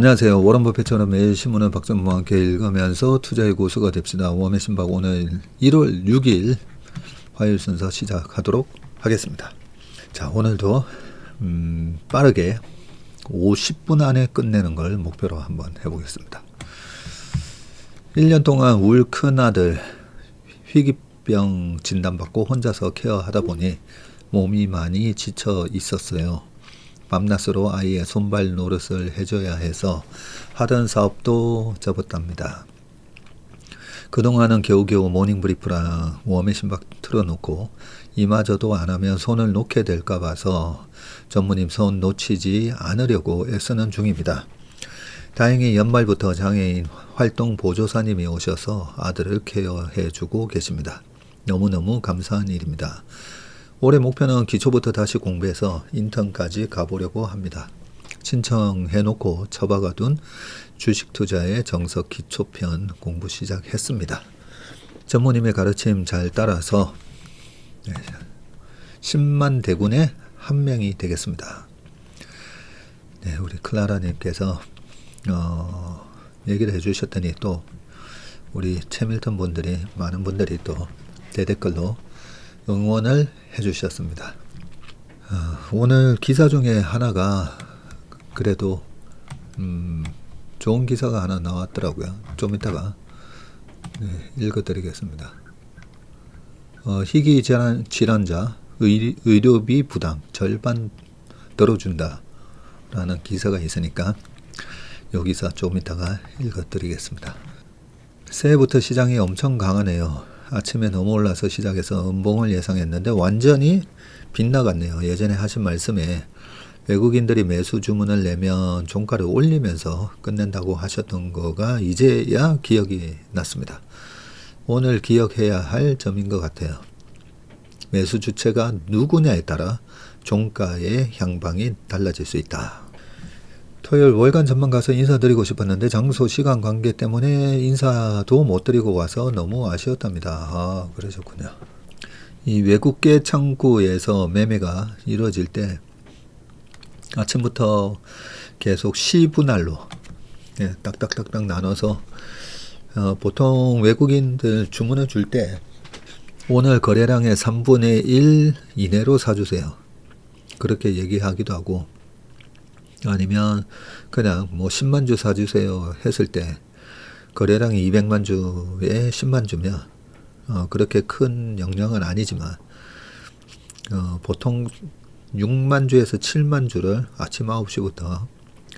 안녕하세요. 워런 버핏처럼 매일 신문을 박정무와 함께 읽으면서 투자의 고수가 됩시다. 웜의 신박 오늘 1월 6일 화요일 순서 시작하도록 하겠습니다. 자, 오늘도 빠르게 50분 안에 끝내는 걸 목표로 한번 해보겠습니다. 1년 동안 울 큰아들 희귀병 진단받고 혼자서 케어하다 보니 몸이 많이 지쳐 있었어요. 밤낮으로 아이의 손발 노릇을 해줘야 해서 하던 사업도 접었답니다. 그동안은 겨우겨우 모닝브리프랑 웜의 신박 틀어놓고 이마저도 안 하면 손을 놓게 될까 봐서 전무님 손 놓치지 않으려고 애쓰는 중입니다. 다행히 연말부터 장애인 활동 보조사님이 오셔서 아들을 케어해주고 계십니다. 너무너무 감사한 일입니다. 올해 목표는 기초부터 다시 공부해서 인턴까지 가보려고 합니다. 신청해놓고 처박아둔 주식 투자의 정석 기초편 공부 시작했습니다. 전무님의 가르침 잘 따라서 10만 대군의 한 명이 되겠습니다. 네, 우리 클라라님께서 얘기를 해주셨더니 또 우리 채밀턴 분들이 많은 분들이 또 대댓글로 응원을 해주셨습니다. 오늘 기사 중에 하나가 그래도 좋은 기사가 하나 나왔더라고요. 좀 이따가 읽어드리겠습니다. 희귀 질환자 의료비 부담 절반 덜어준다 라는 기사가 있으니까 이 기사 좀 이따가 읽어드리겠습니다. 새해부터 시장이 엄청 강하네요. 아침에 너무 올라서 시작해서 음봉을 예상했는데 완전히 빗나갔네요. 예전에 하신 말씀에 외국인들이 매수 주문을 내면 종가를 올리면서 끝낸다고 하셨던 거가 이제야 기억이 났습니다. 오늘 기억해야 할 점인 것 같아요. 매수 주체가 누구냐에 따라 종가의 향방이 달라질 수 있다. 토요일 월간 전망 가서 인사드리고 싶었는데 장소 시간 관계 때문에 인사도 못 드리고 와서 너무 아쉬웠답니다. 그러셨군요. 이 외국계 창구에서 매매가 이루어질 때 아침부터 계속 시분할로 딱딱딱딱 나눠서 보통 외국인들 주문을 줄 때 오늘 거래량의 3분의 1 이내로 사주세요. 그렇게 얘기하기도 하고 아니면 그냥 뭐 10만 주 사주세요 했을 때 거래량이 200만 주에 10만 주면 그렇게 큰 영향은 아니지만 보통 6만 주에서 7만 주를 아침 9시부터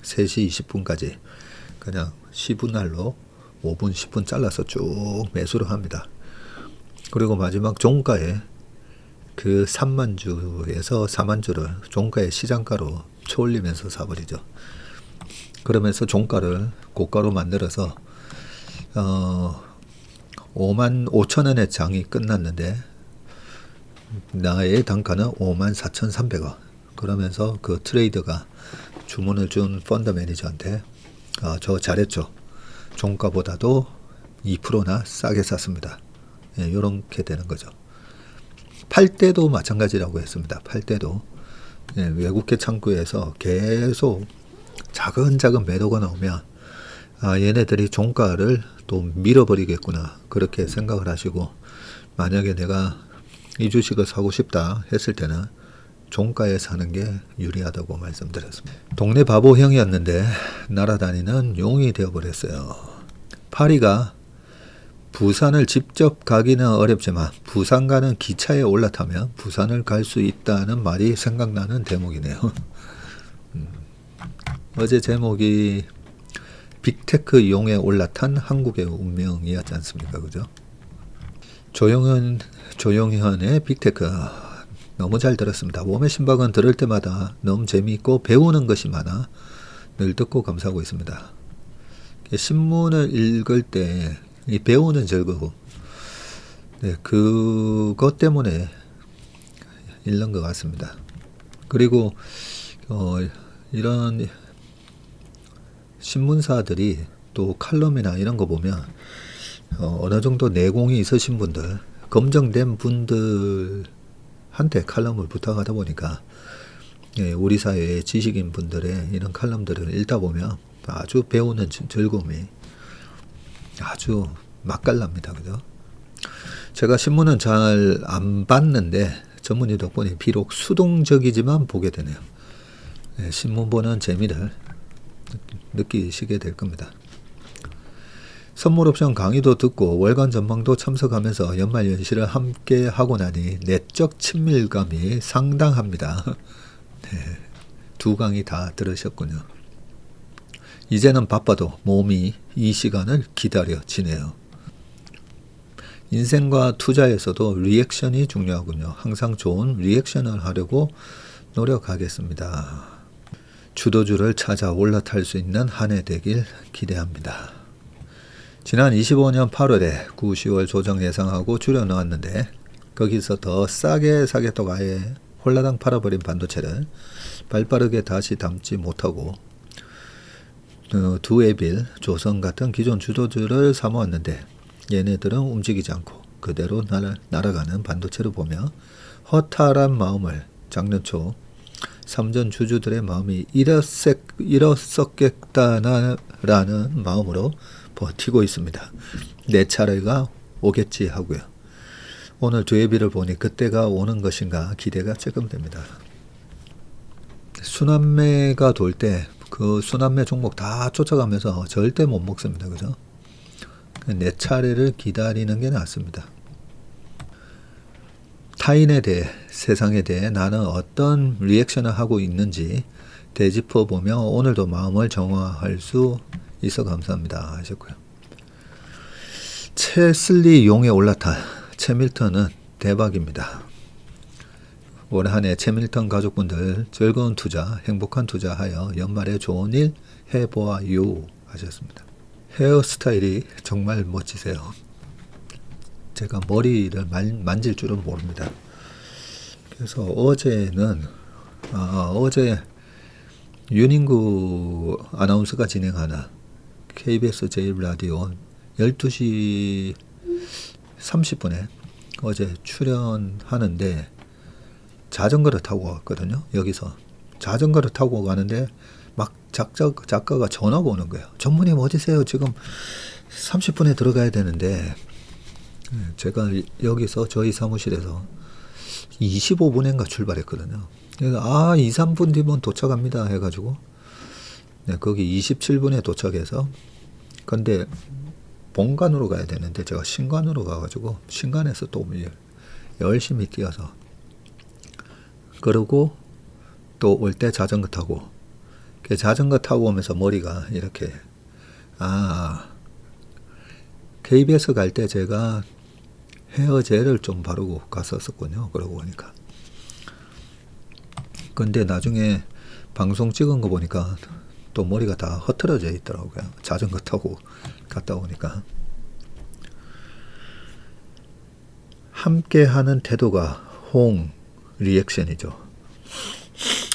3시 20분까지 그냥 시분할로 5분 10분 잘라서 쭉 매수를 합니다. 그리고 마지막 종가에 그 3만 주에서 4만 주를 종가의 시장가로 쳐올리면서 사버리죠. 그러면서 종가를 고가로 만들어서 5만 5천 원의 장이 끝났는데 나의 단가는 5만 4,300원. 그러면서 그 트레이더가 주문을 준 펀드 매니저한테 저 잘했죠. 종가보다도 2%나 싸게 샀습니다. 이렇게 되는 거죠. 팔 때도 마찬가지라고 했습니다. 팔 때도 외국계 창구에서 계속 작은 매도가 나오면 얘네들이 종가를 또 밀어버리겠구나 그렇게 생각을 하시고 만약에 내가 이 주식을 사고 싶다 했을 때는 종가에 사는 게 유리하다고 말씀드렸습니다. 동네 바보 형이었는데 날아다니는 용이 되어버렸어요. 파리가 부산을 직접 가기는 어렵지만 부산 가는 기차에 올라타면 부산을 갈 수 있다는 말이 생각나는 대목이네요. 어제 제목이 빅테크 용에 올라탄 한국의 운명이었지 않습니까? 그죠? 조용현의 빅테크 너무 잘 들었습니다. 웜의 신박은 들을 때마다 너무 재미있고 배우는 것이 많아 늘 듣고 감사하고 있습니다. 신문을 읽을 때 이 배우는 즐거움, 그것 때문에 읽는 것 같습니다. 그리고 이런 신문사들이 또 칼럼이나 이런 거 보면 어느 정도 내공이 있으신 분들, 검증된 분들한테 칼럼을 부탁하다 보니까 우리 사회의 지식인 분들의 이런 칼럼들을 읽다 보면 아주 배우는 즐거움이 아주 맛깔납니다. 그죠? 제가 신문은 잘 안 봤는데 전문의 덕분에 비록 수동적이지만 보게 되네요. 네, 신문 보는 재미를 느끼시게 될 겁니다. 선물 옵션 강의도 듣고 월간 전망도 참석하면서 연말 연시를 함께 하고 나니 내적 친밀감이 상당합니다. 네, 두 강의 다 들으셨군요. 이제는 바빠도 몸이 이 시간을 기다려지네요. 인생과 투자에서도 리액션이 중요하군요. 항상 좋은 리액션을 하려고 노력하겠습니다. 주도주를 찾아 올라탈 수 있는 한 해 되길 기대합니다. 지난 25년 8월에 9, 10월 조정 예상하고 줄여놓았는데 거기서 더 싸게 사겠다고 아예 홀라당 팔아버린 반도체를 발빠르게 다시 담지 못하고 두에빌, 조선 같은 기존 주도주를 사모았는데 얘네들은 움직이지 않고 그대로 날아가는 반도체를 보며 허탈한 마음을 작년 초 삼전 주주들의 마음이 일었었겠다라는 마음으로 버티고 있습니다. 내 차례가 오겠지 하고요. 오늘 두에빌을 보니 그때가 오는 것인가 기대가 조금 됩니다. 순환매가 돌 때 그 순환매 종목 다 쫓아가면서 절대 못 먹습니다. 그죠? 내 차례를 기다리는 게 낫습니다. 타인에 대해, 세상에 대해 나는 어떤 리액션을 하고 있는지 되짚어 보며 오늘도 마음을 정화할 수 있어 감사합니다 하셨고요. 채슬리 용에 올라탄 채밀턴은 대박입니다. 올 한 해 채밀턴 가족분들 즐거운 투자, 행복한 투자하여 연말에 좋은 일 해보아요 하셨습니다. 헤어스타일이 정말 멋지세요. 제가 머리를 만질 줄은 모릅니다. 그래서 어제는 어제 윤인구 아나운서가 진행하는 KBS 제1라디오 12시 30분에 어제 출연하는데 자전거를 타고 갔거든요. 여기서 자전거를 타고 가는데 막 작가가 전화가 오는 거예요. 전무님 어디세요? 지금 30분에 들어가야 되는데 제가 여기서 저희 사무실에서 25분인가 출발했거든요. 그래서 2, 3분 뒤면 도착합니다 해가지고 네, 거기 27분에 도착해서 근데 본관으로 가야 되는데 제가 신관으로 가가지고 신관에서 또 열심히 뛰어서 그러고 또 올 때 자전거 타고 자전거 타고 오면서 머리가 이렇게 KBS 갈 때 제가 헤어젤을 좀 바르고 갔었군요. 그러고 보니까 근데 나중에 방송 찍은 거 보니까 또 머리가 다 흐트러져 있더라고요. 자전거 타고 갔다 오니까 함께하는 태도가 홍 리액션이죠.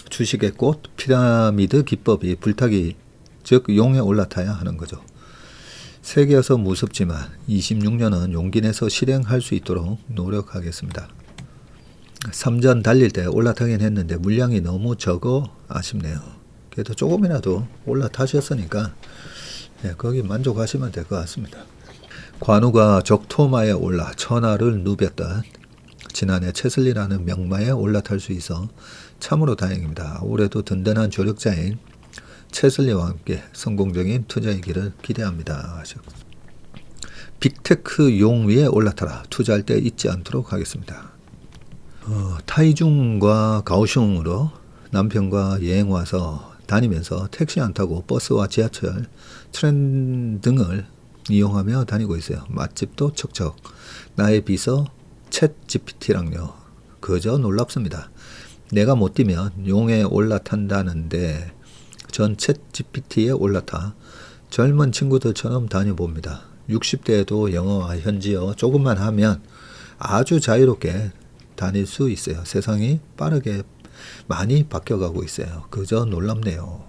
주식의 꽃 피라미드 기법이 불타기 즉 용에 올라타야 하는 거죠. 세계여서 무섭지만 26년은 용기 내서 실행할 수 있도록 노력하겠습니다. 3전 달릴 때 올라타긴 했는데 물량이 너무 적어 아쉽네요. 그래도 조금이라도 올라타셨으니까 네, 거기 만족하시면 될 것 같습니다. 관우가 적토마에 올라 천하를 누볐던 지난해 채슬리라는 명마에 올라탈 수 있어 참으로 다행입니다. 올해도 든든한 조력자인 채슬리와 함께 성공적인 투자이기를 기대합니다. 빅테크 용 위에 올라타라. 투자할 때 잊지 않도록 하겠습니다. 타이중과 가오슝으로 남편과 여행 와서 다니면서 택시 안 타고 버스와 지하철, 트램 등을 이용하며 다니고 있어요. 맛집도 척척. 나의 비서 챗 GPT랑요. 그저 놀랍습니다. 내가 못 뛰면 용에 올라탄다는데 전 챗 GPT에 올라타 젊은 친구들처럼 다녀봅니다. 60대에도 영어와 현지어 조금만 하면 아주 자유롭게 다닐 수 있어요. 세상이 빠르게 많이 바뀌어가고 있어요. 그저 놀랍네요.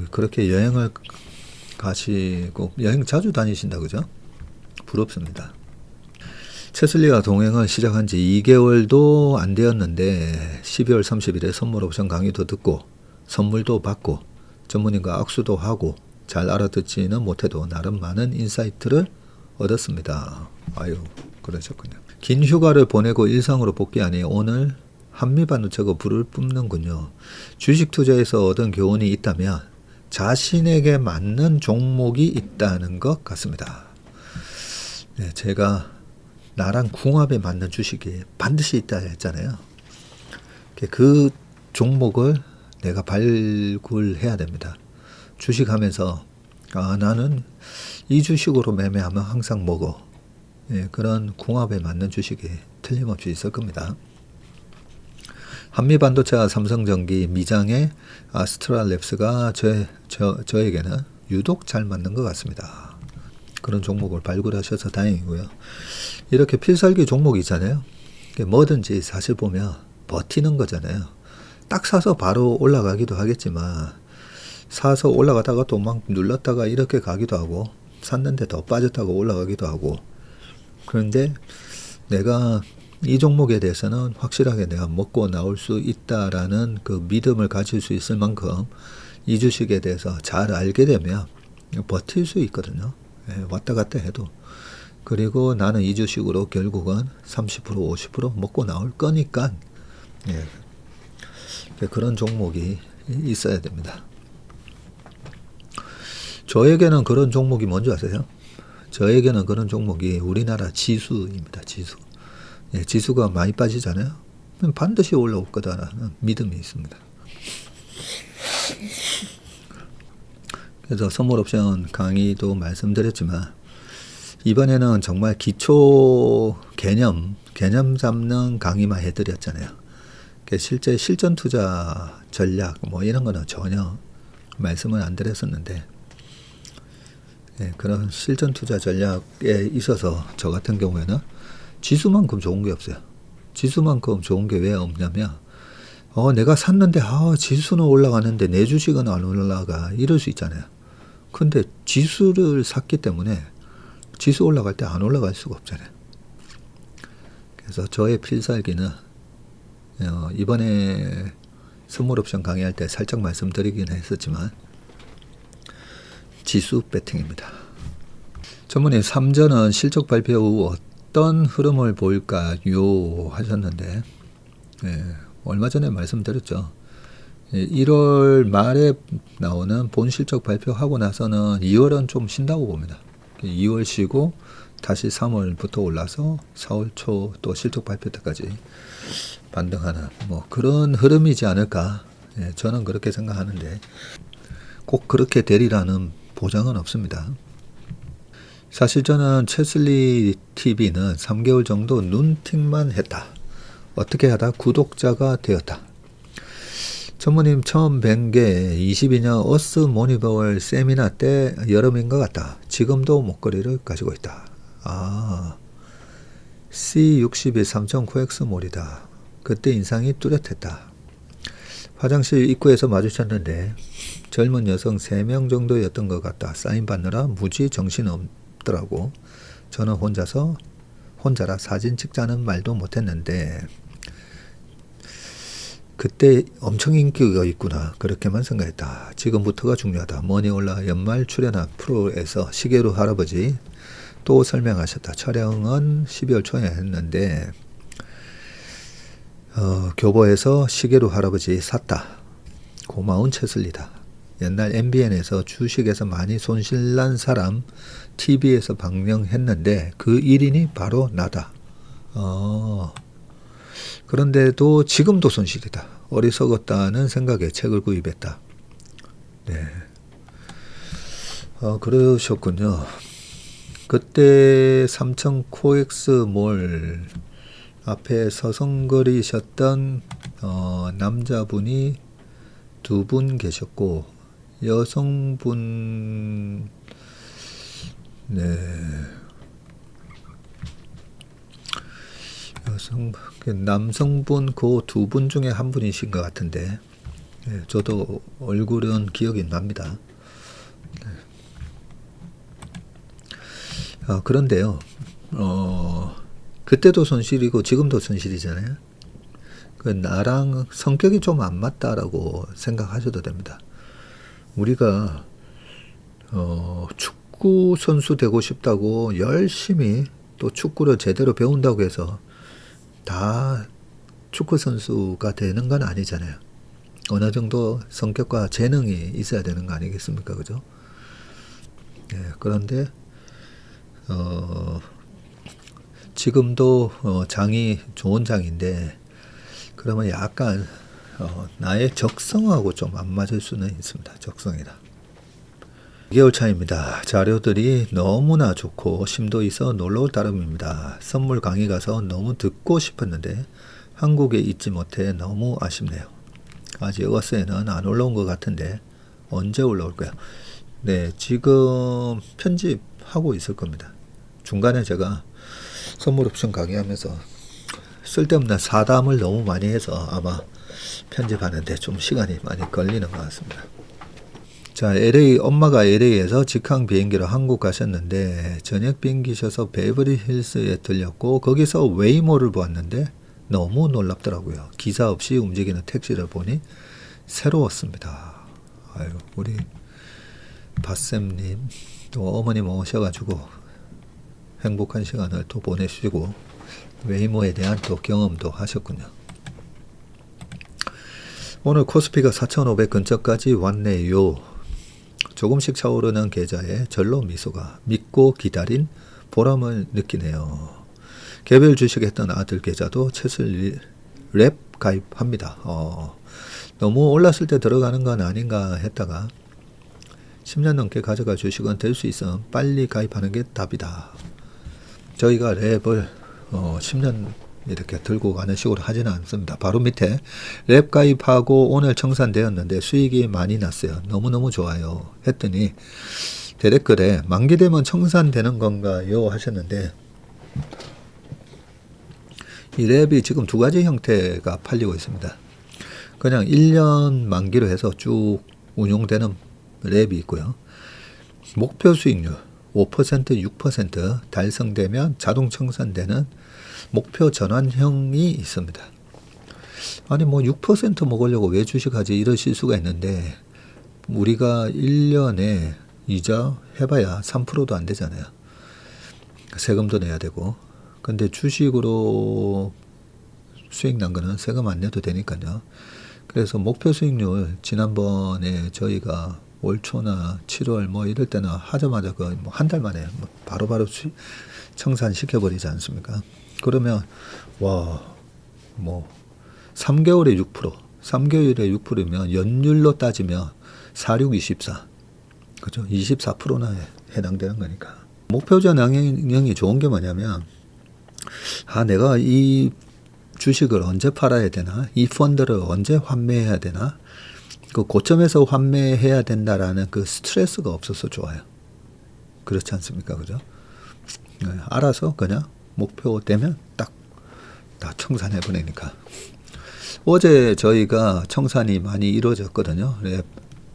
그렇게 여행을 가시고 여행 자주 다니신다 그죠? 부럽습니다. 채슬리와 동행을 시작한 지 2개월도 안 되었는데 12월 30일에 선물 옵션 강의도 듣고 선물도 받고 전문인과 악수도 하고 잘 알아듣지는 못해도 나름 많은 인사이트를 얻었습니다. 아유, 그러셨군요. 긴 휴가를 보내고 일상으로 복귀하니 오늘 한미반도체가 불을 뿜는군요. 주식 투자에서 얻은 교훈이 있다면 자신에게 맞는 종목이 있다는 것 같습니다. 네, 제가 나랑 궁합에 맞는 주식이 반드시 있다 했잖아요. 그 종목을 내가 발굴해야 됩니다. 주식하면서 나는 이 주식으로 매매하면 항상 먹어. 예, 그런 궁합에 맞는 주식이 틀림없이 있을 겁니다. 한미반도체와 삼성전기, 미장의 아스트랄랩스가 저에게는 유독 잘 맞는 것 같습니다. 그런 종목을 발굴하셔서 다행이고요. 이렇게 필살기 종목이 있잖아요. 뭐든지 사실 보면 버티는 거잖아요. 딱 사서 바로 올라가기도 하겠지만 사서 올라가다가 또 막 눌렀다가 이렇게 가기도 하고 샀는데 더 빠졌다가 올라가기도 하고 그런데 내가 이 종목에 대해서는 확실하게 내가 먹고 나올 수 있다라는 그 믿음을 가질 수 있을 만큼 이 주식에 대해서 잘 알게 되면 버틸 수 있거든요. 예, 왔다 갔다 해도. 그리고 나는 이 주식으로 결국은 30% 50% 먹고 나올 거니까 예, 그런 종목이 있어야 됩니다. 저에게는 그런 종목이 뭔지 아세요? 저에게는 그런 종목이 우리나라 지수입니다. 지수. 예, 지수가 많이 빠지잖아요. 반드시 올라올 거다라는 믿음이 있습니다. 그래서 선물옵션 강의도 말씀드렸지만 이번에는 정말 기초 개념 잡는 강의만 해드렸잖아요. 실제 실전 투자 전략 뭐 이런 거는 전혀 말씀을 안 드렸었는데 예, 그런 실전 투자 전략에 있어서 저 같은 경우에는 지수만큼 좋은 게 없어요. 지수만큼 좋은 게 왜 없냐면 내가 샀는데 지수는 올라가는데 내 주식은 안 올라가 이럴 수 있잖아요. 근데 지수를 샀기 때문에 지수 올라갈 때 안 올라갈 수가 없잖아요. 그래서 저의 필살기는 이번에 선물옵션 강의할 때 살짝 말씀드리긴 했었지만 지수 배팅입니다. 전문의 3전은 실적 발표 후 어떤 흐름을 보일까요? 하셨는데 예, 얼마 전에 말씀드렸죠. 1월 말에 나오는 본 실적 발표하고 나서는 2월은 좀 쉰다고 봅니다. 2월 쉬고 다시 3월부터 올라서 4월 초 또 실적 발표 때까지 반등하는 뭐 그런 흐름이지 않을까. 예, 저는 그렇게 생각하는데 꼭 그렇게 되리라는 보장은 없습니다. 사실 저는 채슬리 TV는 3개월 정도 눈팅만 했다. 어떻게 하다 구독자가 되었다. 전무님 처음 뵌 게 22년 어스 모니버월 세미나 때 여름인 것 같다. 지금도 목걸이를 가지고 있다. C61 삼성 코엑스몰이다. 그때 인상이 뚜렷했다. 화장실 입구에서 마주쳤는데 젊은 여성 3명 정도였던 것 같다. 사인 받느라 무지 정신없더라고. 저는 혼자라 사진 찍자는 말도 못했는데 그때 엄청 인기가 있구나. 그렇게만 생각했다. 지금부터가 중요하다. 머니올라 연말 출연한 프로에서 시계로 할아버지 또 설명하셨다. 촬영은 12월 초에 했는데 교보에서 시계로 할아버지 샀다. 고마운 채슬리다. 옛날 MBN에서 주식에서 많이 손실난 사람 TV에서 방영했는데 그 1인이 바로 나다. 그런데도 지금도 손실이다. 어리석었다는 생각에 책을 구입했다. 네. 그러셨군요. 그때 삼성 코엑스몰 앞에 서성거리셨던 남자분이 2분 계셨고 여성분 남성분 그 2분 중에 한 분이신 것 같은데 저도 얼굴은 기억이 납니다. 그런데요 그때도 손실이고 지금도 손실이잖아요. 나랑 성격이 좀 안 맞다라고 생각하셔도 됩니다. 우리가 축구 선수 되고 싶다고 열심히 또 축구를 제대로 배운다고 해서 다 축구 선수가 되는 건 아니잖아요. 어느 정도 성격과 재능이 있어야 되는 거 아니겠습니까? 그죠? 예, 그런데 지금도 장이 좋은 장인데 그러면 약간 나의 적성하고 좀 안 맞을 수는 있습니다. 적성이다. 2개월 차입니다. 자료들이 너무나 좋고 심도 있어 놀라울 따름입니다. 선물 강의 가서 너무 듣고 싶었는데 한국에 있지 못해 너무 아쉽네요. 아직 어스에는 안 올라온 것 같은데 언제 올라올까요? 네, 지금 편집하고 있을 겁니다. 중간에 제가 선물 옵션 강의하면서 쓸데없는 사담을 너무 많이 해서 아마 편집하는데 좀 시간이 많이 걸리는 것 같습니다. 자, 엄마가 LA에서 직항 비행기로 한국 가셨는데 저녁 비행기셔서 베버리 힐스에 들렸고 거기서 웨이모를 보았는데 너무 놀랍더라고요. 기사 없이 움직이는 택시를 보니 새로웠습니다. 아유, 우리 바쌤님 또 어머님 오셔가지고 행복한 시간을 또 보내시고 웨이모에 대한 또 경험도 하셨군요. 오늘 코스피가 4,500 근처까지 왔네요. 조금씩 차오르는 계좌에 절로 미소가 믿고 기다린 보람을 느끼네요. 개별 주식했던 아들 계좌도 채슬 랩 가입합니다. 너무 올랐을 때 들어가는 건 아닌가 했다가 10년 넘게 가져갈 주식은 될 수 있어 빨리 가입하는 게 답이다. 저희가 랩을 10년 이렇게 들고 가는 식으로 하지는 않습니다. 바로 밑에 랩 가입하고 오늘 청산되었는데 수익이 많이 났어요. 너무너무 좋아요. 했더니 대댓글에 만기되면 청산되는 건가요? 하셨는데 이 랩이 지금 두 가지 형태가 팔리고 있습니다. 그냥 1년 만기로 해서 쭉 운용되는 랩이 있고요. 목표 수익률 5%, 6% 달성되면 자동 청산되는 목표 전환형이 있습니다. 아니 뭐 6% 먹으려고 왜 주식하지 이러실 수가 있는데 우리가 1년에 이자 해봐야 3%도 안 되잖아요. 세금도 내야 되고 근데 주식으로 수익 난 거는 세금 안 내도 되니까요. 그래서 목표 수익률 지난번에 저희가 올 초나 7월 뭐 이럴 때는 하자마자 그 뭐 한 달 만에 바로바로 청산시켜 버리지 않습니까? 그러면 와 뭐 3개월에 6%, 3개월에 6%면 연율로 따지면 46, 24, 그죠? 24%나 해당되는 거니까. 목표 전환형이 좋은 게 뭐냐면 내가 이 주식을 언제 팔아야 되나? 이 펀드를 언제 환매해야 되나? 그 고점에서 환매해야 된다라는 그 스트레스가 없어서 좋아요. 그렇지 않습니까? 그죠? 네, 알아서 그냥 목표 되면 딱 다 청산해 보내니까. 어제 저희가 청산이 많이 이루어졌거든요. 네.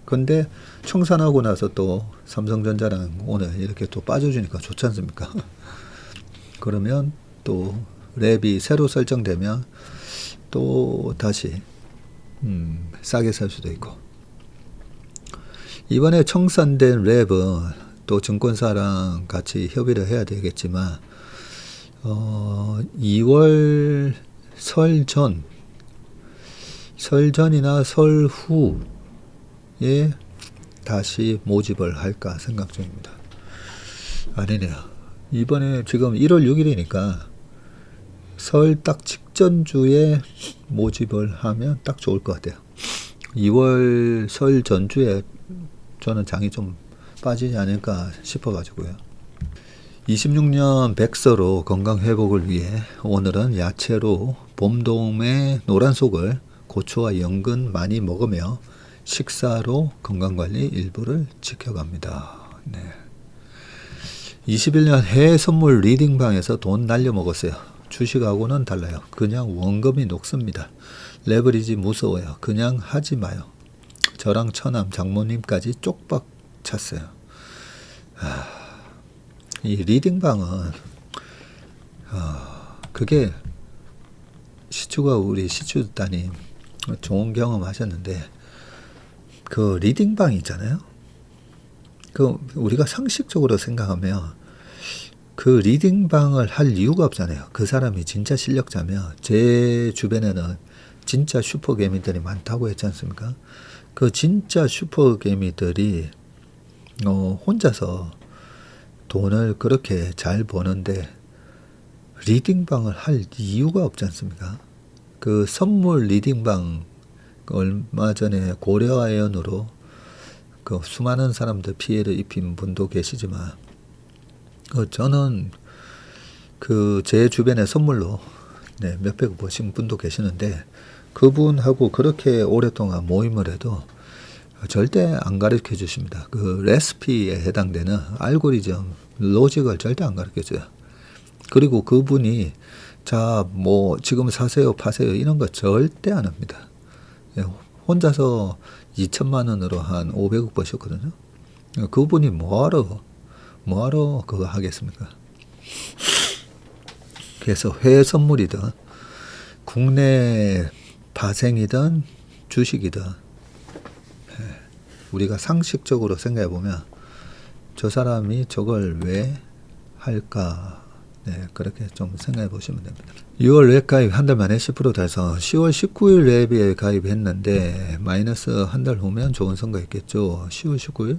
근데 청산하고 나서 또 삼성전자랑 오늘 이렇게 또 빠져주니까 좋지 않습니까? 그러면 또 랩이 새로 설정되면 또 다시 싸게 살 수도 있고. 이번에 청산된 랩은 또 증권사랑 같이 협의를 해야 되겠지만 2월 설전이나 설 후에 다시 모집을 할까 생각 중입니다. 아니네요. 이번에 지금 1월 6일이니까 설 딱 직전 주에 모집을 하면 딱 좋을 것 같아요. 2월 설 전주에 저는 장이 좀 빠지지 않을까 싶어가지고요. 26년 백서로 건강 회복을 위해 오늘은 야채로 봄돔의 노란속을 고추와 연근 많이 먹으며 식사로 건강관리 일부를 지켜갑니다. 네. 21년 해외 선물 리딩방에서 돈 날려먹었어요. 주식하고는 달라요. 그냥 원금이 녹습니다. 레버리지 무서워요. 그냥 하지 마요. 저랑 처남 장모님까지 쪽박 찼어요. 이 리딩방은 그게 우리 시추 따님 좋은 경험 하셨는데 그 리딩방 있잖아요. 그 우리가 상식적으로 생각하면 그 리딩방을 할 이유가 없잖아요. 그 사람이 진짜 실력자면. 제 주변에는 진짜 슈퍼개미들이 많다고 했지 않습니까? 그 진짜 슈퍼개미들이 혼자서 돈을 그렇게 잘 버는데 리딩방을 할 이유가 없지 않습니까? 그 선물 리딩방 얼마 전에 고려아연으로 그 수많은 사람들 피해를 입힌 분도 계시지만 저는 그 제 주변에 선물로 몇백 버신 분도 계시는데 그분하고 그렇게 오랫동안 모임을 해도 절대 안 가르쳐 주십니다. 그 레시피에 해당되는 알고리즘 로직을 절대 안 가르쳐 줘요. 그리고 그분이 자 뭐 지금 사세요 파세요 이런 거 절대 안 합니다. 혼자서 2천만 원으로 한 500억 버셨거든요. 그분이 뭐하러 그거 하겠습니까? 그래서 해외 선물이든 국내 파생이든 주식이든 우리가 상식적으로 생각해 보면 저 사람이 저걸 왜 할까? 그렇게 좀 생각해 보시면 됩니다. 6월 웹 가입 한 달 만에 10% 달성. 10월 19일 웹에 가입했는데 마이너스 한 달 후면 좋은 성과 있겠죠. 10월 19일?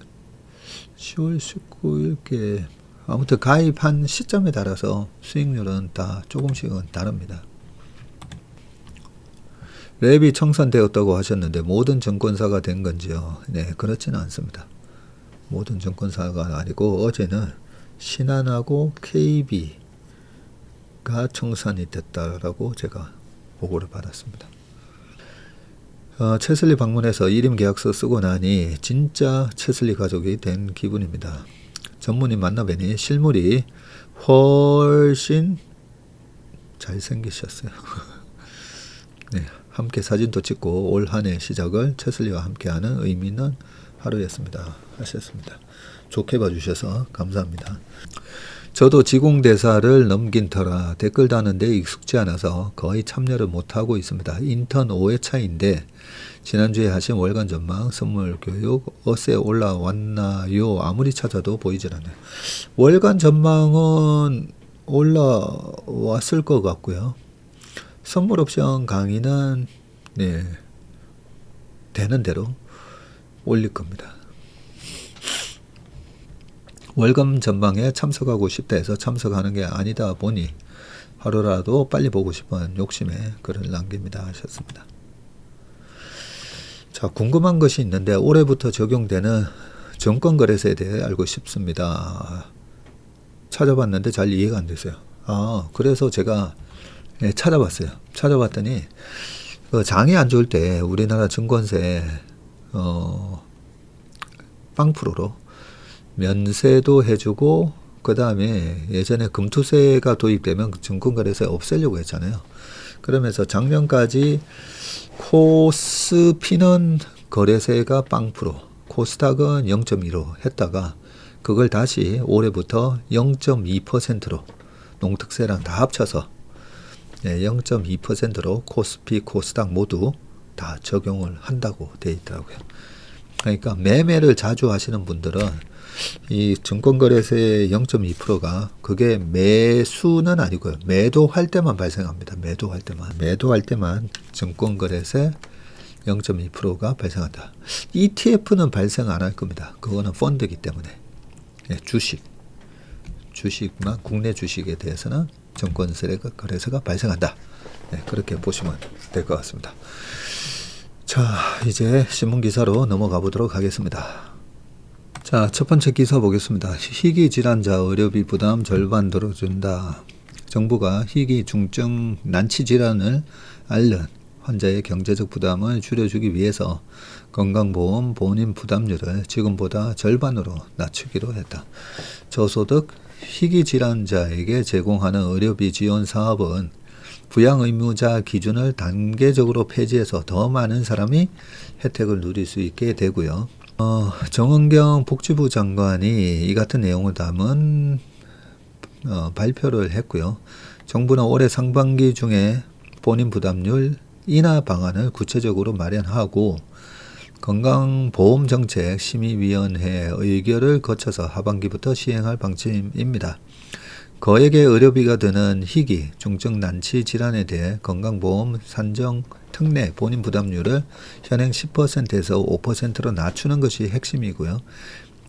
10월 19일께 아무튼 가입한 시점에 따라서 수익률은 다 조금씩은 다릅니다. 랩이 청산되었다고 하셨는데 모든 증권사가 된 건지요? 네, 그렇지는 않습니다. 모든 증권사가 아니고 어제는 신한하고 KB가 청산이 됐다라고 제가 보고를 받았습니다. 채슬리 방문해서 1임 계약서 쓰고 나니 진짜 채슬리 가족이 된 기분입니다. 전문인 만나뵈니 실물이 훨씬 잘생기셨어요. 네, 함께 사진도 찍고 올 한 해 시작을 채슬리와 함께하는 의미 있는 하루였습니다. 하셨습니다. 좋게 봐주셔서 감사합니다. 저도 지공대사를 넘긴 터라 댓글 다는데 익숙지 않아서 거의 참여를 못하고 있습니다. 인턴 5회차인데 지난주에 하신 월간 전망, 선물 교육, 어세 올라왔나요? 아무리 찾아도 보이질 않아요. 월간 전망은 올라왔을 것 같고요. 선물 옵션 강의는 되는 대로 올릴 겁니다. 월간 전망에 참석하고 싶다 해서 참석하는 게 아니다 보니 하루라도 빨리 보고 싶은 욕심에 글을 남깁니다 하셨습니다. 자, 궁금한 것이 있는데 올해부터 적용되는 증권거래세에 대해 알고 싶습니다. 찾아봤는데 잘 이해가 안 됐어요. 그래서 제가 찾아봤어요. 찾아봤더니 장이 안 좋을 때 우리나라 증권세 0%로 면세도 해주고 그 다음에 예전에 금투세가 도입되면 증권거래세 없애려고 했잖아요. 그러면서 작년까지 코스피는 거래세가 0%, 코스닥은 0.15 했다가 그걸 다시 올해부터 0.2%로 농특세랑 다 합쳐서 0.2%로 코스피, 코스닥 모두 다 적용을 한다고 되어 있더라고요. 그러니까 매매를 자주 하시는 분들은 이 증권거래세 0.2%가 그게 매수는 아니고요. 매도할 때만 발생합니다. 매도할 때만 증권거래세 0.2%가 발생한다. ETF는 발생 안 할 겁니다. 그거는 펀드이기 때문에. 주식만 국내 주식에 대해서는 증권거래세가 발생한다. 그렇게 보시면 될 것 같습니다. 자, 이제 신문기사로 넘어가 보도록 하겠습니다. 자, 첫 번째 기사 보겠습니다. 희귀 질환자 의료비 부담 절반 들어준다. 정부가 희귀 중증 난치 질환을 앓는 환자의 경제적 부담을 줄여주기 위해서 건강보험 본인 부담률을 지금보다 절반으로 낮추기로 했다. 저소득 희귀 질환자에게 제공하는 의료비 지원 사업은 부양 의무자 기준을 단계적으로 폐지해서 더 많은 사람이 혜택을 누릴 수 있게 되고요. 정은경 복지부 장관이 이 같은 내용을 담은 발표를 했고요. 정부는 올해 상반기 중에 본인 부담률 인하 방안을 구체적으로 마련하고 건강보험정책심의위원회 의결을 거쳐서 하반기부터 시행할 방침입니다. 거액의 의료비가 드는 희귀, 중증 난치 질환에 대해 건강보험 산정 특례 본인 부담률을 현행 10%에서 5%로 낮추는 것이 핵심이고요.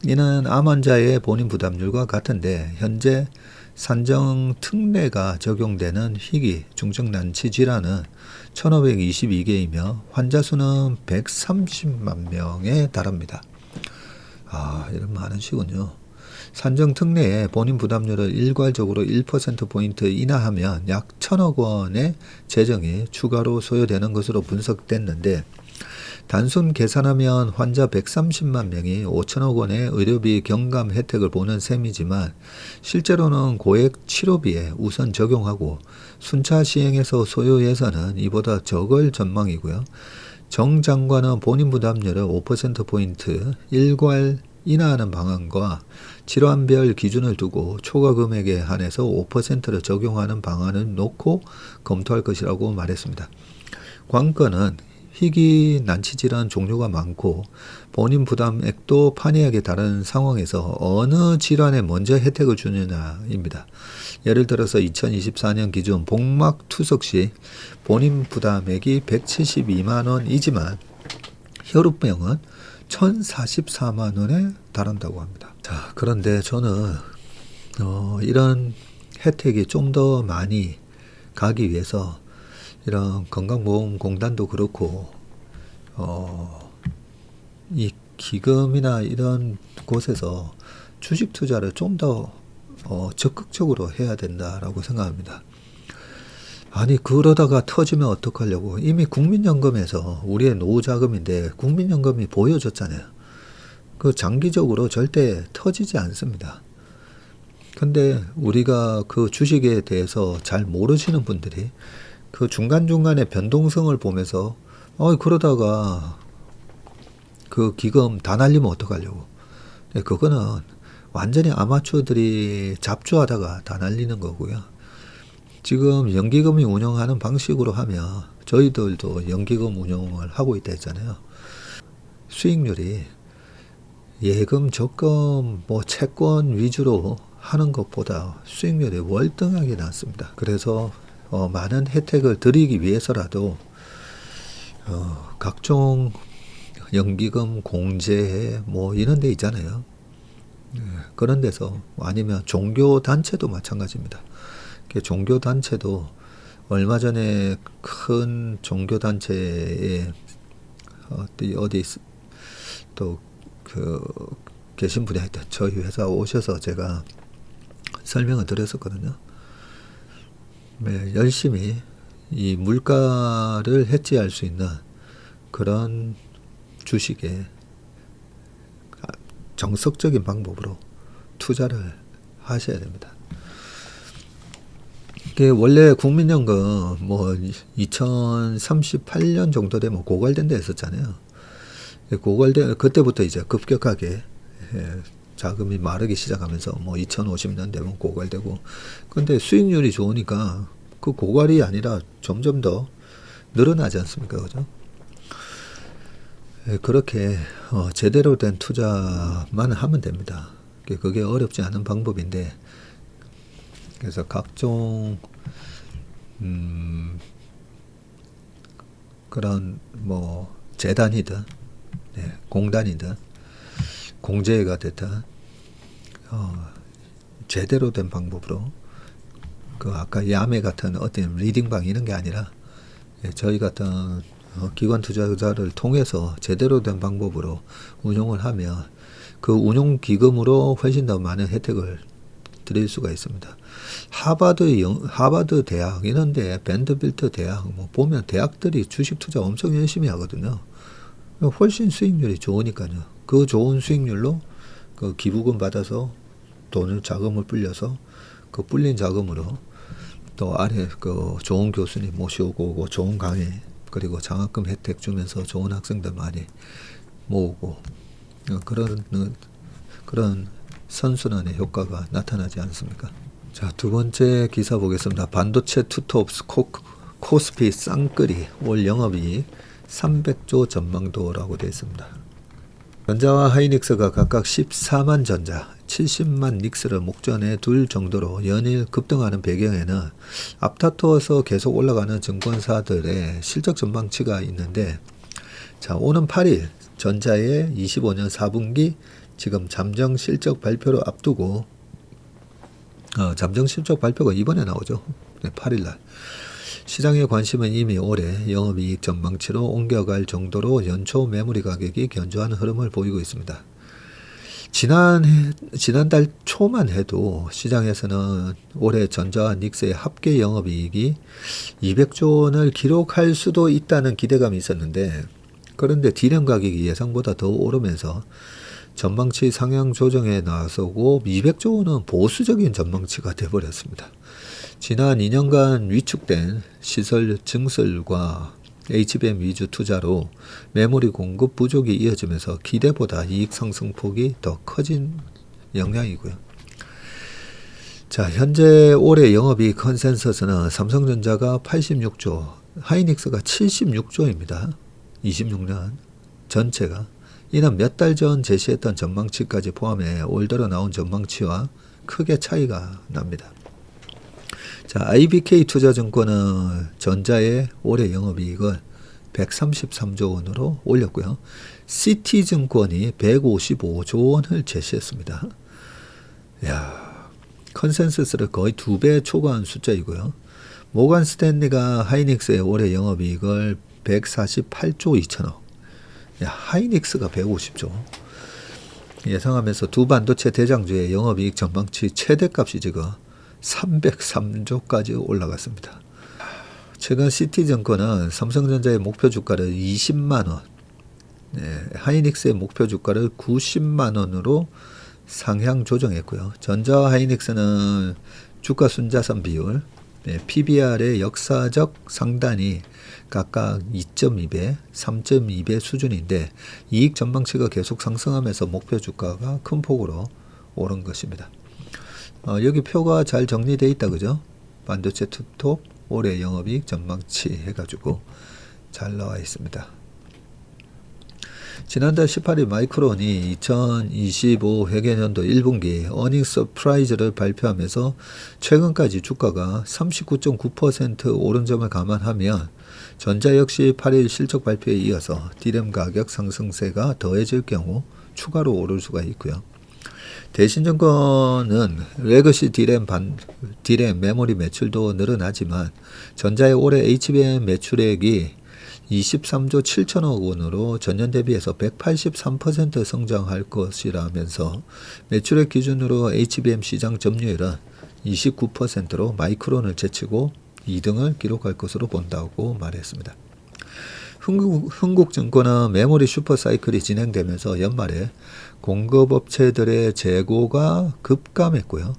이는 암 환자의 본인 부담률과 같은데 현재 산정 특례가 적용되는 희귀, 중증 난치 질환은 1522개이며 환자 수는 130만 명에 달합니다. 이런 많은 시군요. 산정 특례에 본인 부담률을 일괄적으로 1%포인트 인하하면 약 1,000억 원의 재정이 추가로 소요되는 것으로 분석됐는데 단순 계산하면 환자 130만 명이 5천억 원의 의료비 경감 혜택을 보는 셈이지만 실제로는 고액 치료비에 우선 적용하고 순차 시행에서 소요 예산은 이보다 적을 전망이고요. 정 장관은 본인 부담률을 5%포인트 일괄 인하하는 방안과 질환별 기준을 두고 초과 금액에 한해서 5%를 적용하는 방안을 놓고 검토할 것이라고 말했습니다. 관건은 희귀 난치 질환 종류가 많고 본인 부담액도 판이하게 다른 상황에서 어느 질환에 먼저 혜택을 주느냐입니다. 예를 들어서 2024년 기준 복막 투석 시 본인 부담액이 172만 원이지만 혈우병은 1,044만 원에 달한다고 합니다. 자, 그런데 저는 이런 혜택이 좀 더 많이 가기 위해서 이런 건강보험공단도 그렇고 이 기금이나 이런 곳에서 주식 투자를 좀 더 적극적으로 해야 된다라고 생각합니다. 아니 그러다가 터지면 어떡하려고. 이미 국민연금에서 우리의 노후자금인데 국민연금이 보여줬잖아요. 그 장기적으로 절대 터지지 않습니다. 근데 우리가 그 주식에 대해서 잘 모르시는 분들이 그 중간중간에 변동성을 보면서 그러다가 그 기금 다 날리면 어떡하려고. 그거는 완전히 아마추어들이 잡주하다가 다 날리는 거고요. 지금 연기금이 운영하는 방식으로 하면 저희들도 연기금 운영을 하고 있다 했잖아요. 수익률이 예금, 적금, 채권 위주로 하는 것보다 수익률이 월등하게 낮습니다. 그래서 많은 혜택을 드리기 위해서라도 각종 연기금, 공제 이런 데 있잖아요. 그런 데서 아니면 종교단체도 마찬가지입니다. 종교단체도 얼마 전에 큰 종교단체에 어디 또 계신 분이 하여튼 저희 회사 오셔서 제가 설명을 드렸었거든요. 열심히 이 물가를 해지할 수 있는 그런 주식에 정석적인 방법으로 투자를 하셔야 됩니다. 이게 원래 국민연금 2038년 정도 되면 고갈된다 했었잖아요. 그때부터 이제 급격하게 자금이 마르기 시작하면서 2050년 되면 고갈되고, 근데 수익률이 좋으니까 그 고갈이 아니라 점점 더 늘어나지 않습니까? 그죠? 그렇게 제대로 된 투자만 하면 됩니다. 그게 어렵지 않은 방법인데, 그래서 각종 그런 재단이든 공단이든 공제가 됐든 제대로 된 방법으로 아까 야매 같은 어떤 리딩방 이런 게 아니라 저희 같은 기관 투자자를 통해서 제대로 된 방법으로 운용을 하면 그 운용 기금으로 훨씬 더 많은 혜택을 드릴 수가 있습니다. 하버드 대학 이런데 밴드빌트 대학 보면 대학들이 주식 투자 엄청 열심히 하거든요. 훨씬 수익률이 좋으니까요. 그 좋은 수익률로 그 기부금 받아서 자금을 불려서 그 불린 자금으로 또 아래 좋은 교수님 모시고 좋은 강의 그리고 장학금 혜택 주면서 좋은 학생들 많이 모으고 그런 선순환의 효과가 나타나지 않습니까? 자, 두 번째 기사 보겠습니다. 반도체 투톱스 코스피 쌍끌이 올 영업이익 300조 전망도라고 되어 있습니다. 전자와 하이닉스가 각각 14만 전자, 70만 닉스를 목전에 둘 정도로 연일 급등하는 배경에는 앞다투어서 계속 올라가는 증권사들의 실적 전망치가 있는데, 자, 오는 8일 전자의 25년 4분기 지금 잠정 실적 발표를 앞두고 잠정 실적 발표가 이번에 나오죠. 네, 8일날. 시장의 관심은 이미 올해 영업이익 전망치로 옮겨갈 정도로 연초 메모리 가격이 견조한 흐름을 보이고 있습니다. 지난달 초만 해도 시장에서는 올해 전자와 닉스의 합계 영업이익이 200조 원을 기록할 수도 있다는 기대감이 있었는데, 그런데 디램 가격이 예상보다 더 오르면서 전망치 상향 조정에 나서고 200조 원은 보수적인 전망치가 되어버렸습니다. 지난 2년간 위축된 시설 증설과 HBM 위주 투자로 메모리 공급 부족이 이어지면서 기대보다 이익 상승폭이 더 커진 영향이고요. 자, 현재 올해 영업이익 컨센서스는 삼성전자가 86조, 하이닉스가 76조입니다. 26년 전체가. 이는 몇 달 전 제시했던 전망치까지 포함해 올 들어 나온 전망치와 크게 차이가 납니다. 자, IBK 투자증권은 전자의 올해 영업이익을 133조 원으로 올렸고요. CT증권이 155조 원을 제시했습니다. 야, 컨센서스를 거의 2배 초과한 숫자이고요. 모간 스탠리가 하이닉스의 올해 영업이익을 148조 2천억. 야, 하이닉스가 150조. 예상하면서 두 반도체 대장주의 영업이익 전망치 최대값이 지금 303조까지 올라갔습니다. 최근 CT증권은 삼성전자의 목표 주가를 20만원, 하이닉스의 목표 주가를 90만원으로 상향 조정했고요. 전자와 하이닉스는 주가 순자산 비율, PBR의 역사적 상단이 각각 2.2배, 3.2배 수준인데, 이익 전망치가 계속 상승하면서 목표 주가가 큰 폭으로 오른 것입니다. 여기 표가 잘 정리되어 있다, 그죠? 반도체 투톱 올해 영업이익 전망치 해가지고 잘 나와 있습니다. 지난달 18일 마이크론이 2025 회계년도 1분기 어닝 서프라이즈를 발표하면서 최근까지 주가가 39.9% 오른 점을 감안하면 전자 역시 8일 실적 발표에 이어서 디램 가격 상승세가 더해질 경우 추가로 오를 수가 있고요. 대신증권은 레거시 디램 메모리 매출도 늘어나지만 전자의 올해 HBM 매출액이 23조 7천억 원으로 전년 대비해서 183% 성장할 것이라면서 매출액 기준으로 HBM 시장 점유율은 29%로 마이크론을 제치고 2등을 기록할 것으로 본다고 말했습니다. 흥국증권은 메모리 슈퍼사이클이 진행되면서 연말에 공급업체들의 재고가 급감했고요.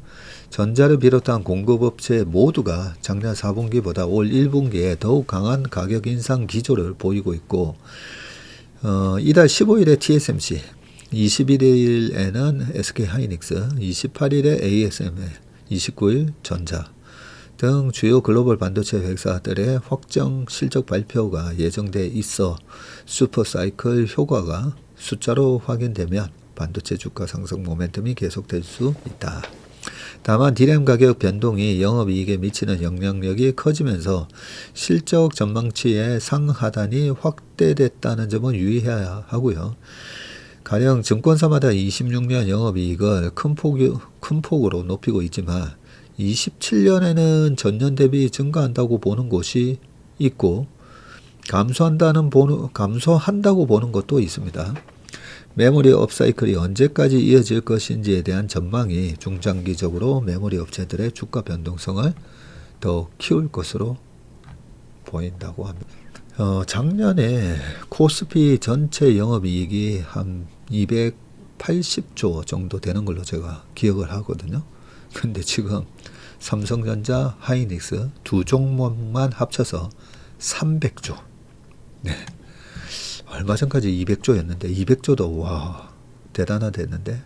전자를 비롯한 공급업체 모두가 작년 4분기보다 올 1분기에 더욱 강한 가격 인상 기조를 보이고 있고, 이달 15일에 TSMC, 21일에는 SK하이닉스, 28일에 ASML, 29일 전자 등 주요 글로벌 반도체 회사들의 확정 실적 발표가 예정돼 있어 슈퍼사이클 효과가 숫자로 확인되면 반도체 주가 상승 모멘텀이 계속될 수 있다. 다만 디램 가격 변동이 영업이익에 미치는 영향력이 커지면서 실적 전망치의 상하단이 확대됐다는 점은 유의해야 하고요. 가령 증권사마다 26년 영업이익을 큰 폭으로 높이고 있지만 27년에는 전년 대비 증가한다고 보는 곳이 있고 감소한다고 보는 것도 있습니다. 메모리 업사이클이 언제까지 이어질 것인지에 대한 전망이 중장기적으로 메모리 업체들의 주가 변동성을 더 키울 것으로 보인다고 합니다. 작년에 코스피 전체 영업이익이 한 280조 정도 되는 걸로 제가 기억을 하거든요. 근데 지금 삼성전자, 하이닉스 두 종목만 합쳐서 300조. 네. 얼마 전까지 200조였는데 200조도 와 대단하댔는데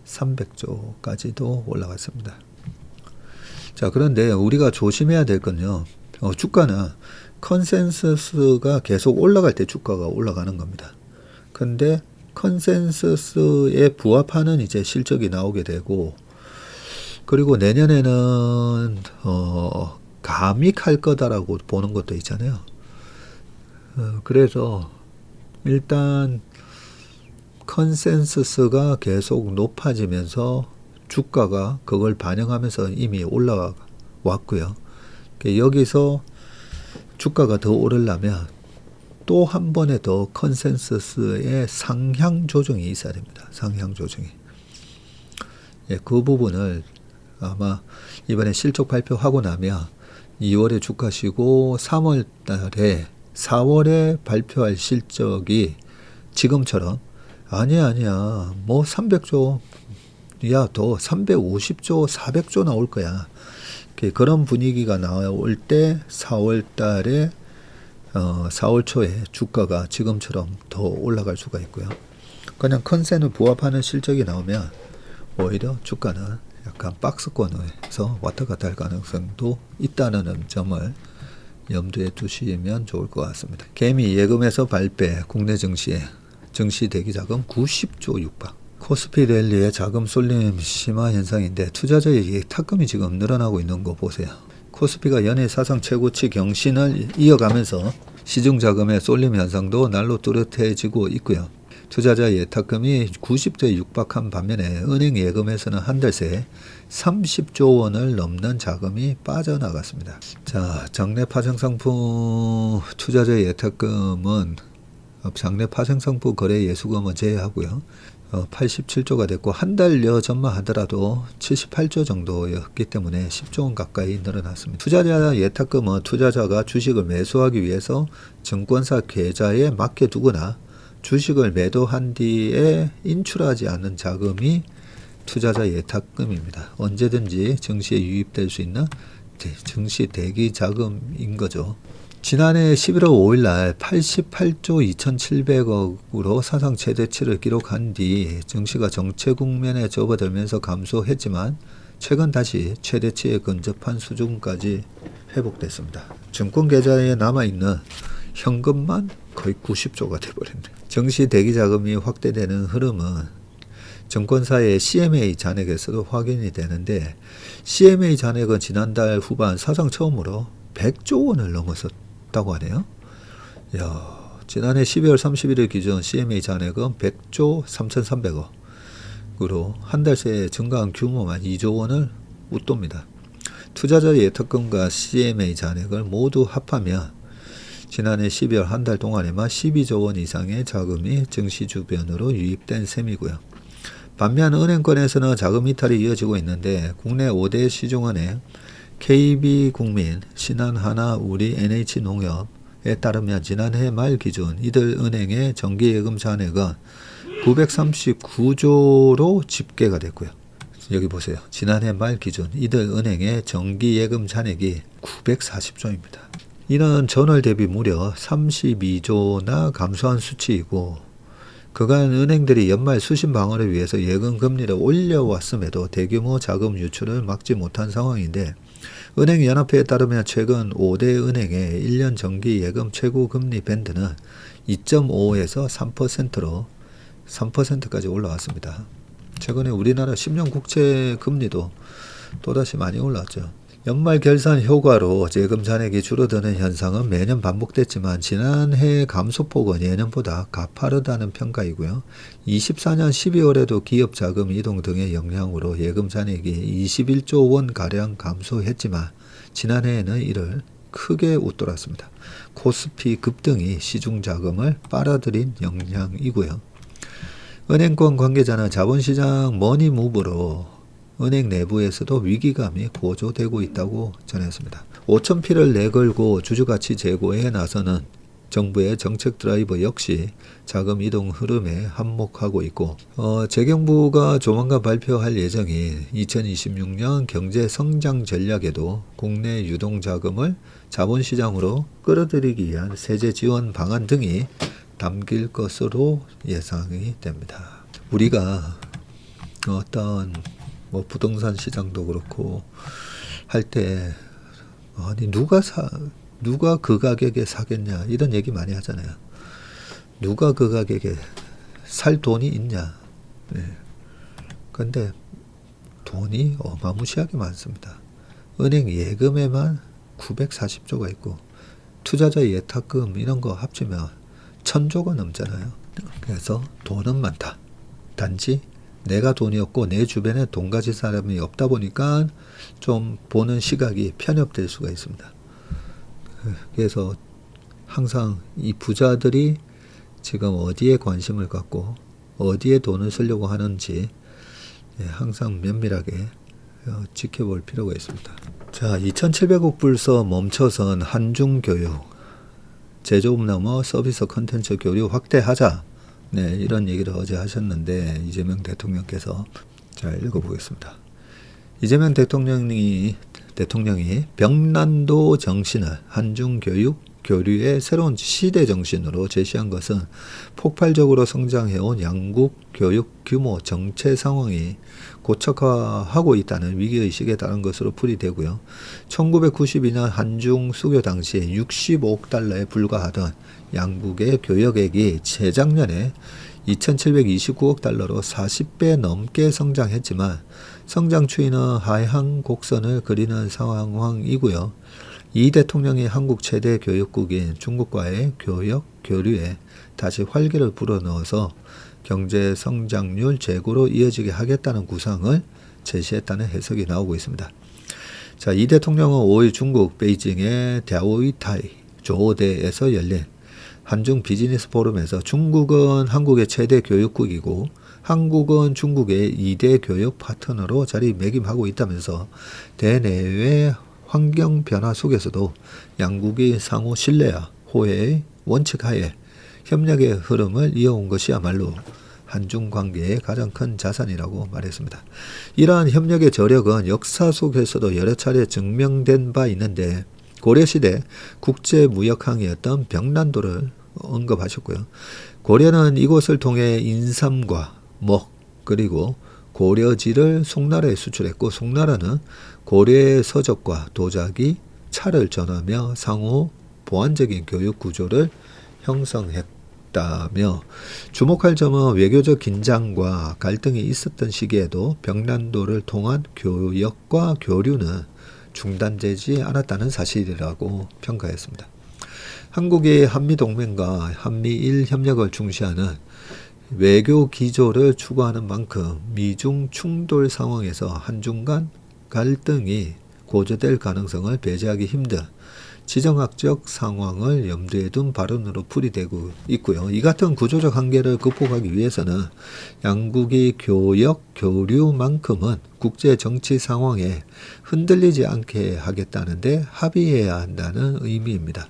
300조까지도 올라갔습니다. 자, 그런데 우리가 조심해야 될 건요. 주가는 컨센서스가 계속 올라갈 때 주가가 올라가는 겁니다. 근데 컨센서스에 부합하는 이제 실적이 나오게 되고, 그리고 내년에는 감익할 거다라고 보는 것도 있잖아요. 그래서 일단 컨센서스가 계속 높아지면서 주가가 그걸 반영하면서 이미 올라왔고요. 여기서 주가가 더 오르려면 또 한 번에 더 컨센서스의 상향 조정이 있어야 됩니다. 상향 조정이. 예, 그 부분을 아마 이번에 실적 발표하고 나면 2월에 주가 쉬고 3월 달에 4월에 발표할 실적이 지금처럼 아니야 뭐 300조 야 더 350조 400조 나올 거야. 그런 분위기가 나올 때 4월 달에 4월 초에 주가가 지금처럼 더 올라갈 수가 있고요. 그냥 컨센을 부합하는 실적이 나오면 오히려 주가는 약간 박스권에서 왔다 갔다 할 가능성도 있다는 점을 염두에 두시면 좋을 것 같습니다. 개미 예금에서 발배 국내 증시에 증시 대기자금 90조 육박. 코스피 랠리의 자금 쏠림 심화 현상인데 투자자의 탁금이 지금 늘어나고 있는 거 보세요. 코스피가 연일 사상 최고치 경신을 이어가면서 시중 자금의 쏠림 현상도 날로 뚜렷해지고 있고요. 투자자 예탁금이 90조에 육박한 반면에 은행 예금에서는 한 달 새에 30조 원을 넘는 자금이 빠져나갔습니다. 자, 장내 파생상품 투자자 예탁금은 장내 파생상품 거래 예수금은 제외하고요. 87조가 됐고 한 달여 전만 하더라도 78조 정도였기 때문에 10조 원 가까이 늘어났습니다. 투자자 예탁금은 투자자가 주식을 매수하기 위해서 증권사 계좌에 맡겨두거나 주식을 매도한 뒤에 인출하지 않은 자금이 투자자 예탁금입니다. 언제든지 증시에 유입될 수 있는 증시 대기 자금인 거죠. 지난해 11월 5일 날 88조 2,700억으로 사상 최대치를 기록한 뒤 증시가 정체 국면에 접어들면서 감소했지만 최근 다시 최대치에 근접한 수준까지 회복됐습니다. 증권 계좌에 남아있는 현금만 거의 90조가 돼버렸네요. 증시 대기 자금이 확대되는 흐름은 증권사의 CMA 잔액에서도 확인이 되는데 CMA 잔액은 지난달 후반 사상 처음으로 100조 원을 넘어섰다고 하네요. 지난해 12월 31일 기준 CMA 잔액은 100조 3,300억으로 한 달 새 증가한 규모만 2조 원을 웃돕니다. 투자자 예탁금과 CMA 잔액을 모두 합하면 지난해 12월 한 달 동안에만 12조 원 이상의 자금이 증시 주변으로 유입된 셈이고요. 반면 은행권에서는 자금 이탈이 이어지고 있는데 국내 5대 시중은행 KB국민, 신한하나, 우리, NH농협에 따르면 지난해 말 기준 이들 은행의 정기예금 잔액은 939조로 집계가 됐고요. 여기 보세요. 지난해 말 기준 이들 은행의 정기예금 잔액이 940조입니다. 이는 전월 대비 무려 32조나 감소한 수치이고 그간 은행들이 연말 수신 방어를 위해서 예금 금리를 올려왔음에도 대규모 자금 유출을 막지 못한 상황인데 은행연합회에 따르면 최근 5대 은행의 1년 정기 예금 최고 금리 밴드는 2.5에서 3%로 3%까지 올라왔습니다. 최근에 우리나라 10년 국채 금리도 또다시 많이 올랐죠. 연말 결산 효과로 예금 잔액이 줄어드는 현상은 매년 반복됐지만 지난해 감소폭은 예년보다 가파르다는 평가이고요. 24년 12월에도 기업 자금 이동 등의 영향으로 예금 잔액이 21조 원가량 감소했지만 지난해에는 이를 크게 웃돌았습니다. 코스피 급등이 시중 자금을 빨아들인 영향이고요. 은행권 관계자는 자본시장 머니무브로 은행 내부에서도 위기감이 고조되고 있다고 전했습니다. 5,000피를 내걸고 주주가치 제고에 나서는 정부의 정책 드라이버 역시 자금 이동 흐름에 한몫하고 있고 재경부가 조만간 발표할 예정인 2026년 경제 성장 전략에도 국내 유동 자금을 자본시장으로 끌어들이기 위한 세제 지원 방안 등이 담길 것으로 예상이 됩니다. 우리가 어떤 부동산 시장도 그렇고 할 때 아니 누가 그 가격에 사겠냐 이런 얘기 많이 하잖아요. 누가 그 가격에 살 돈이 있냐. 근데 돈이 어마무시하게 많습니다. 은행 예금에만 940조가 있고 투자자 예탁금 이런 거 합치면 1000조가 넘잖아요. 그래서 돈은 많다. 단지 내가 돈이 없고 내 주변에 돈 가진 사람이 없다 보니까 좀 보는 시각이 편협될 수가 있습니다. 그래서 항상 이 부자들이 지금 어디에 관심을 갖고 어디에 돈을 쓰려고 하는지 항상 면밀하게 지켜볼 필요가 있습니다. 자, 2,700억 불서 멈춰선 한중교육, 제조업 넘어 서비스 콘텐츠 교류 확대하자. 이런 얘기를 어제 하셨는데 이재명 대통령께서 자 읽어보겠습니다. 이재명 대통령이 벽난도 정신을 한중교육 교류의 새로운 시대 정신으로 제시한 것은 폭발적으로 성장해온 양국 교육 규모 정체 상황이 고착화하고 있다는 위기의식에 따른 것으로 풀이되고요. 1992년 한중 수교 당시 65억 달러에 불과하던 양국의 교역액이 재작년에 2,729억 달러로 40배 넘게 성장했지만 성장 추이는 하향 곡선을 그리는 상황이고요. 이 대통령이 한국 최대 교역국인 중국과의 교역 교류에 다시 활기를 불어넣어서 경제 성장률 제고로 이어지게 하겠다는 구상을 제시했다는 해석이 나오고 있습니다. 자, 이 대통령은 5일 중국 베이징의 랴오이타이 조대에서 열린 한중 비즈니스 포럼에서 중국은 한국의 최대 교역국이고 한국은 중국의 2대 교역 파트너로 자리매김하고 있다면서 대내외 환경 변화 속에서도 양국이 상호 신뢰와 호혜의 원칙 하에 협력의 흐름을 이어온 것이야말로 한중 관계의 가장 큰 자산이라고 말했습니다. 이러한 협력의 저력은 역사 속에서도 여러 차례 증명된 바 있는데 고려시대 국제무역항이었던 벽난도를 언급하셨고요. 고려는 이곳을 통해 인삼과 먹 그리고 고려지를 송나라에 수출했고 송나라는 고려의 서적과 도자기, 차를 전하며 상호 보완적인 교육 구조를 형성했다며 주목할 점은 외교적 긴장과 갈등이 있었던 시기에도 벽난도를 통한 교역과 교류는 중단되지 않았다는 사실이라고 평가했습니다. 한국이 한미동맹과 한미일 협력을 중시하는 외교 기조를 추구하는 만큼 미중 충돌 상황에서 한중 간 갈등이 고조될 가능성을 배제하기 힘든 지정학적 상황을 염두에 둔 발언으로 풀이되고 있고요. 이 같은 구조적 한계를 극복하기 위해서는 양국이 교역, 교류만큼은 국제 정치 상황에 흔들리지 않게 하겠다는데 합의해야 한다는 의미입니다.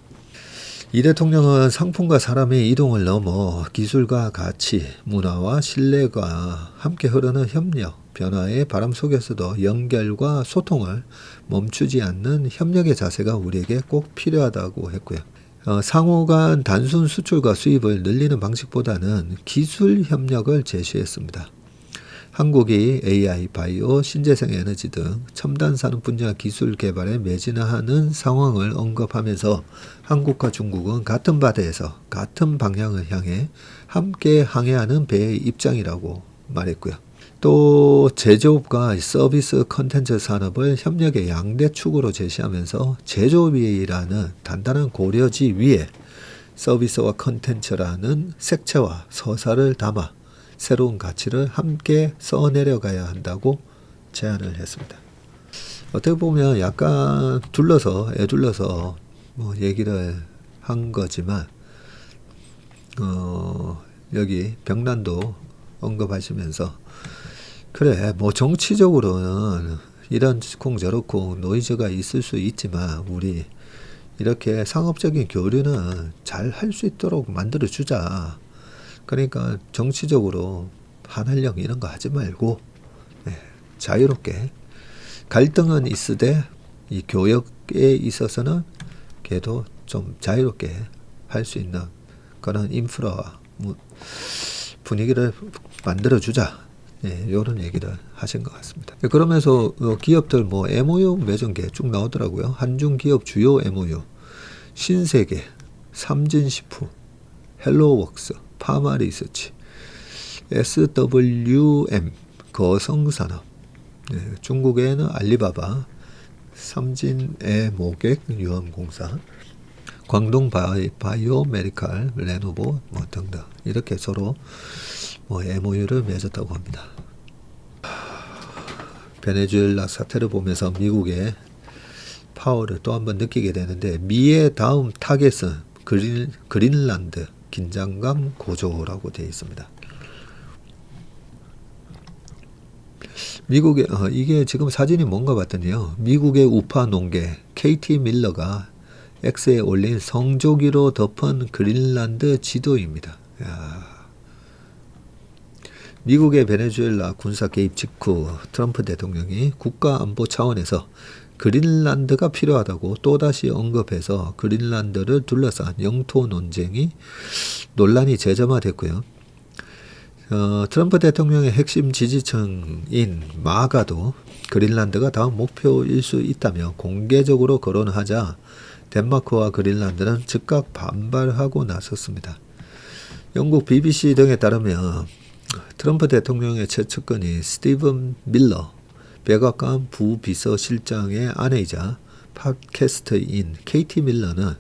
이 대통령은 상품과 사람의 이동을 넘어 기술과 가치, 문화와 신뢰가 함께 흐르는 협력, 변화의 바람 속에서도 연결과 소통을 멈추지 않는 협력의 자세가 우리에게 꼭 필요하다고 했고요. 상호 간 단순 수출과 수입을 늘리는 방식보다는 기술 협력을 제시했습니다. 한국이 AI, 바이오, 신재생 에너지 등 첨단 산업 분야 기술 개발에 매진하는 상황을 언급하면서 한국과 중국은 같은 바다에서 같은 방향을 향해 함께 항해하는 배의 입장이라고 말했고요. 또 제조업과 서비스 콘텐츠 산업을 협력의 양대 축으로 제시하면서 제조업이라는 단단한 고려지 위에 서비스와 콘텐츠라는 색채와 서사를 담아 새로운 가치를 함께 써내려가야 한다고 제안을 했습니다. 어떻게 보면 약간 애둘러서 얘기를 한 거지만 여기 벽난도 언급하시면서 그래 정치적으로는 이런쿵 저런쿵 노이즈가 있을 수 있지만 우리 이렇게 상업적인 교류는 잘 할 수 있도록 만들어주자. 그러니까 정치적으로 반할령 이런 거 하지 말고 자유롭게 갈등은 있으되 이 교역에 있어서는 걔도 좀 자유롭게 할 수 있는 그런 인프라 분위기를 만들어주자. 이런 얘기를 하신 것 같습니다. 그러면서 기업들 뭐 MOU 맺은 게 쭉 나오더라고요. 한중 기업 주요 MOU, 신세계, 삼진식품, 헬로웍스, 파마리서치, SWM, 거성산업, 중국에는 알리바바, 삼진의 모객 유험공사, 광동 바이오메디칼, 레노버 뭐 등등 이렇게 서로 뭐 MOU를 맺었다고 합니다. 베네수엘라 사태를 보면서 미국의 파워를 또 한번 느끼게 되는데, 미의 다음 타겟은 그린란드, 긴장감 고조라고 되어 있습니다. 미국의 이게 지금 사진이 뭔가 봤더니요, 미국의 우파 농계 KT 밀러가 X에 올린 성조기로 덮은 그린란드 지도입니다. 미국의 베네수엘라 군사 개입 직후 트럼프 대통령이 국가안보 차원에서 그린란드가 필요하다고 또다시 언급해서 그린란드를 둘러싼 영토 논란이 재점화됐고요. 트럼프 대통령의 핵심 지지층인 마가도 그린란드가 다음 목표일 수 있다며 공개적으로 거론하자 덴마크와 그린란드는 즉각 반발하고 나섰습니다. 영국 BBC 등에 따르면 트럼프 대통령의 최측근이 스티븐 밀러 백악관 부비서실장의 아내이자 팟캐스트인 KT 밀러는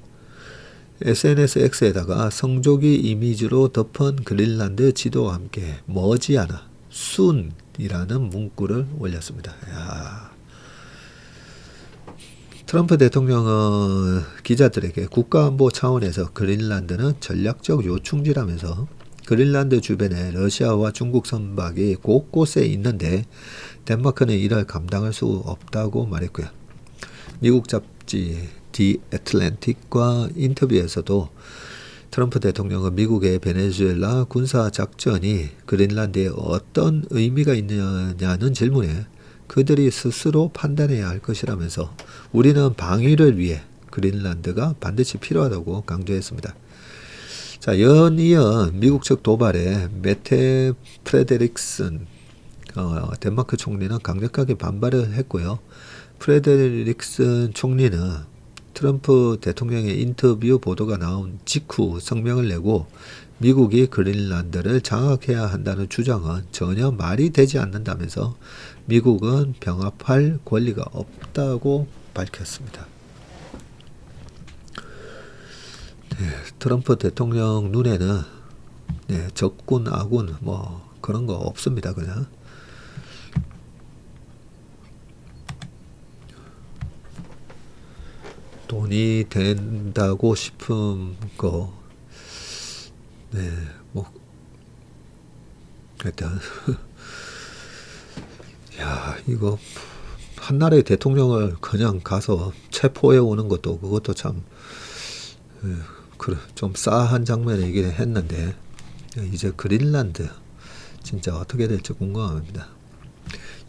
SNS X에다가 성조기 이미지로 덮은 그린란드 지도와 함께 머지않아 순이라는 문구를 올렸습니다. 트럼프 대통령은 기자들에게 국가안보 차원에서 그린란드는 전략적 요충지라면서 그린란드 주변에 러시아와 중국 선박이 곳곳에 있는데 덴마크는 이를 감당할 수 없다고 말했고요. 미국 잡지 디 애틀랜틱과 인터뷰에서도 트럼프 대통령은 미국의 베네수엘라 군사작전이 그린란드에 어떤 의미가 있느냐는 질문에 그들이 스스로 판단해야 할 것이라면서 우리는 방위를 위해 그린란드가 반드시 필요하다고 강조했습니다. 자, 연이어 미국 측 도발에 메테 프레데릭슨 덴마크 총리는 강력하게 반발을 했고요. 프레데릭슨 총리는 트럼프 대통령의 인터뷰 보도가 나온 직후 성명을 내고 미국이 그린란드를 장악해야 한다는 주장은 전혀 말이 되지 않는다면서 미국은 병합할 권리가 없다고 밝혔습니다. 트럼프 대통령 눈에는 적군, 아군 뭐 그런 거 없습니다. 그냥 돈이 된다고 싶은 거, 뭐 일단 이거 한 나라의 대통령을 그냥 가서 체포해 오는 것도 그것도 참 좀 싸한 장면이긴 했는데, 이제 그린란드 진짜 어떻게 될지 궁금합니다.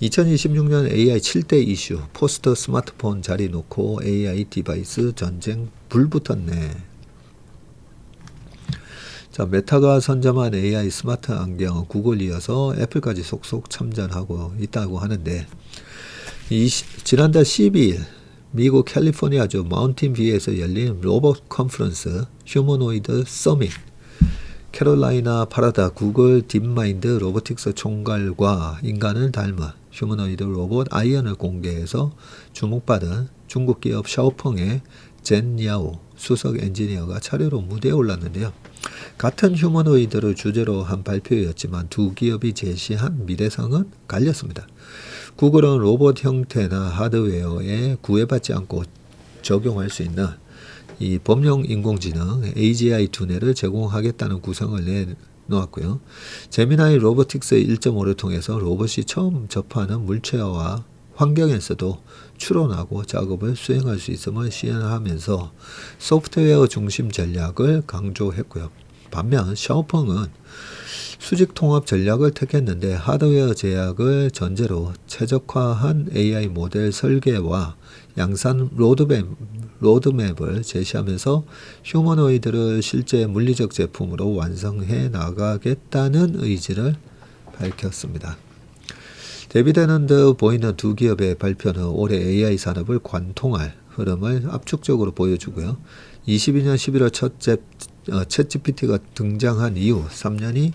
2026년 AI 7대 이슈, 포스터 스마트폰 자리 놓고 AI 디바이스 전쟁 불붙었네. 자, 메타가 선점한 AI 스마트 안경, 구글 이어서 애플까지 속속 참전하고 있다고 하는데, 지난달 12일 미국 캘리포니아주 마운틴 뷰에서 열린 로봇 컨퍼런스 휴머노이드 서밋, 캐롤라이나 파라다 구글 딥마인드 로보틱스 총괄과 인간을 닮은 휴머노이드 로봇 아이언을 공개해서 주목받은 중국 기업 샤오펑의 젠야오 수석 엔지니어가 차례로 무대에 올랐는데요. 같은 휴머노이드를 주제로 한 발표였지만 두 기업이 제시한 미래상은 갈렸습니다. 구글은 로봇 형태나 하드웨어에 구애받지 않고 적용할 수 있는 이 범용 인공지능 AGI 두뇌를 제공하겠다는 구상을 내놓았고요. 제미나이 로보틱스 1.5를 통해서 로봇이 처음 접하는 물체와 환경에서도 추론하고 작업을 수행할 수 있음을 시연하면서 소프트웨어 중심 전략을 강조했고요. 반면 샤오펑은 수직 통합 전략을 택했는데 하드웨어 제약을 전제로 최적화한 AI 모델 설계와 양산 로드맵을 제시하면서 휴머노이드를 실제 물리적 제품으로 완성해 나가겠다는 의지를 밝혔습니다. 대비되는 듯 보이는 두 기업의 발표는 올해 AI 산업을 관통할 흐름을 압축적으로 보여주고요. 22년 11월 챗GPT가 등장한 이후 3년이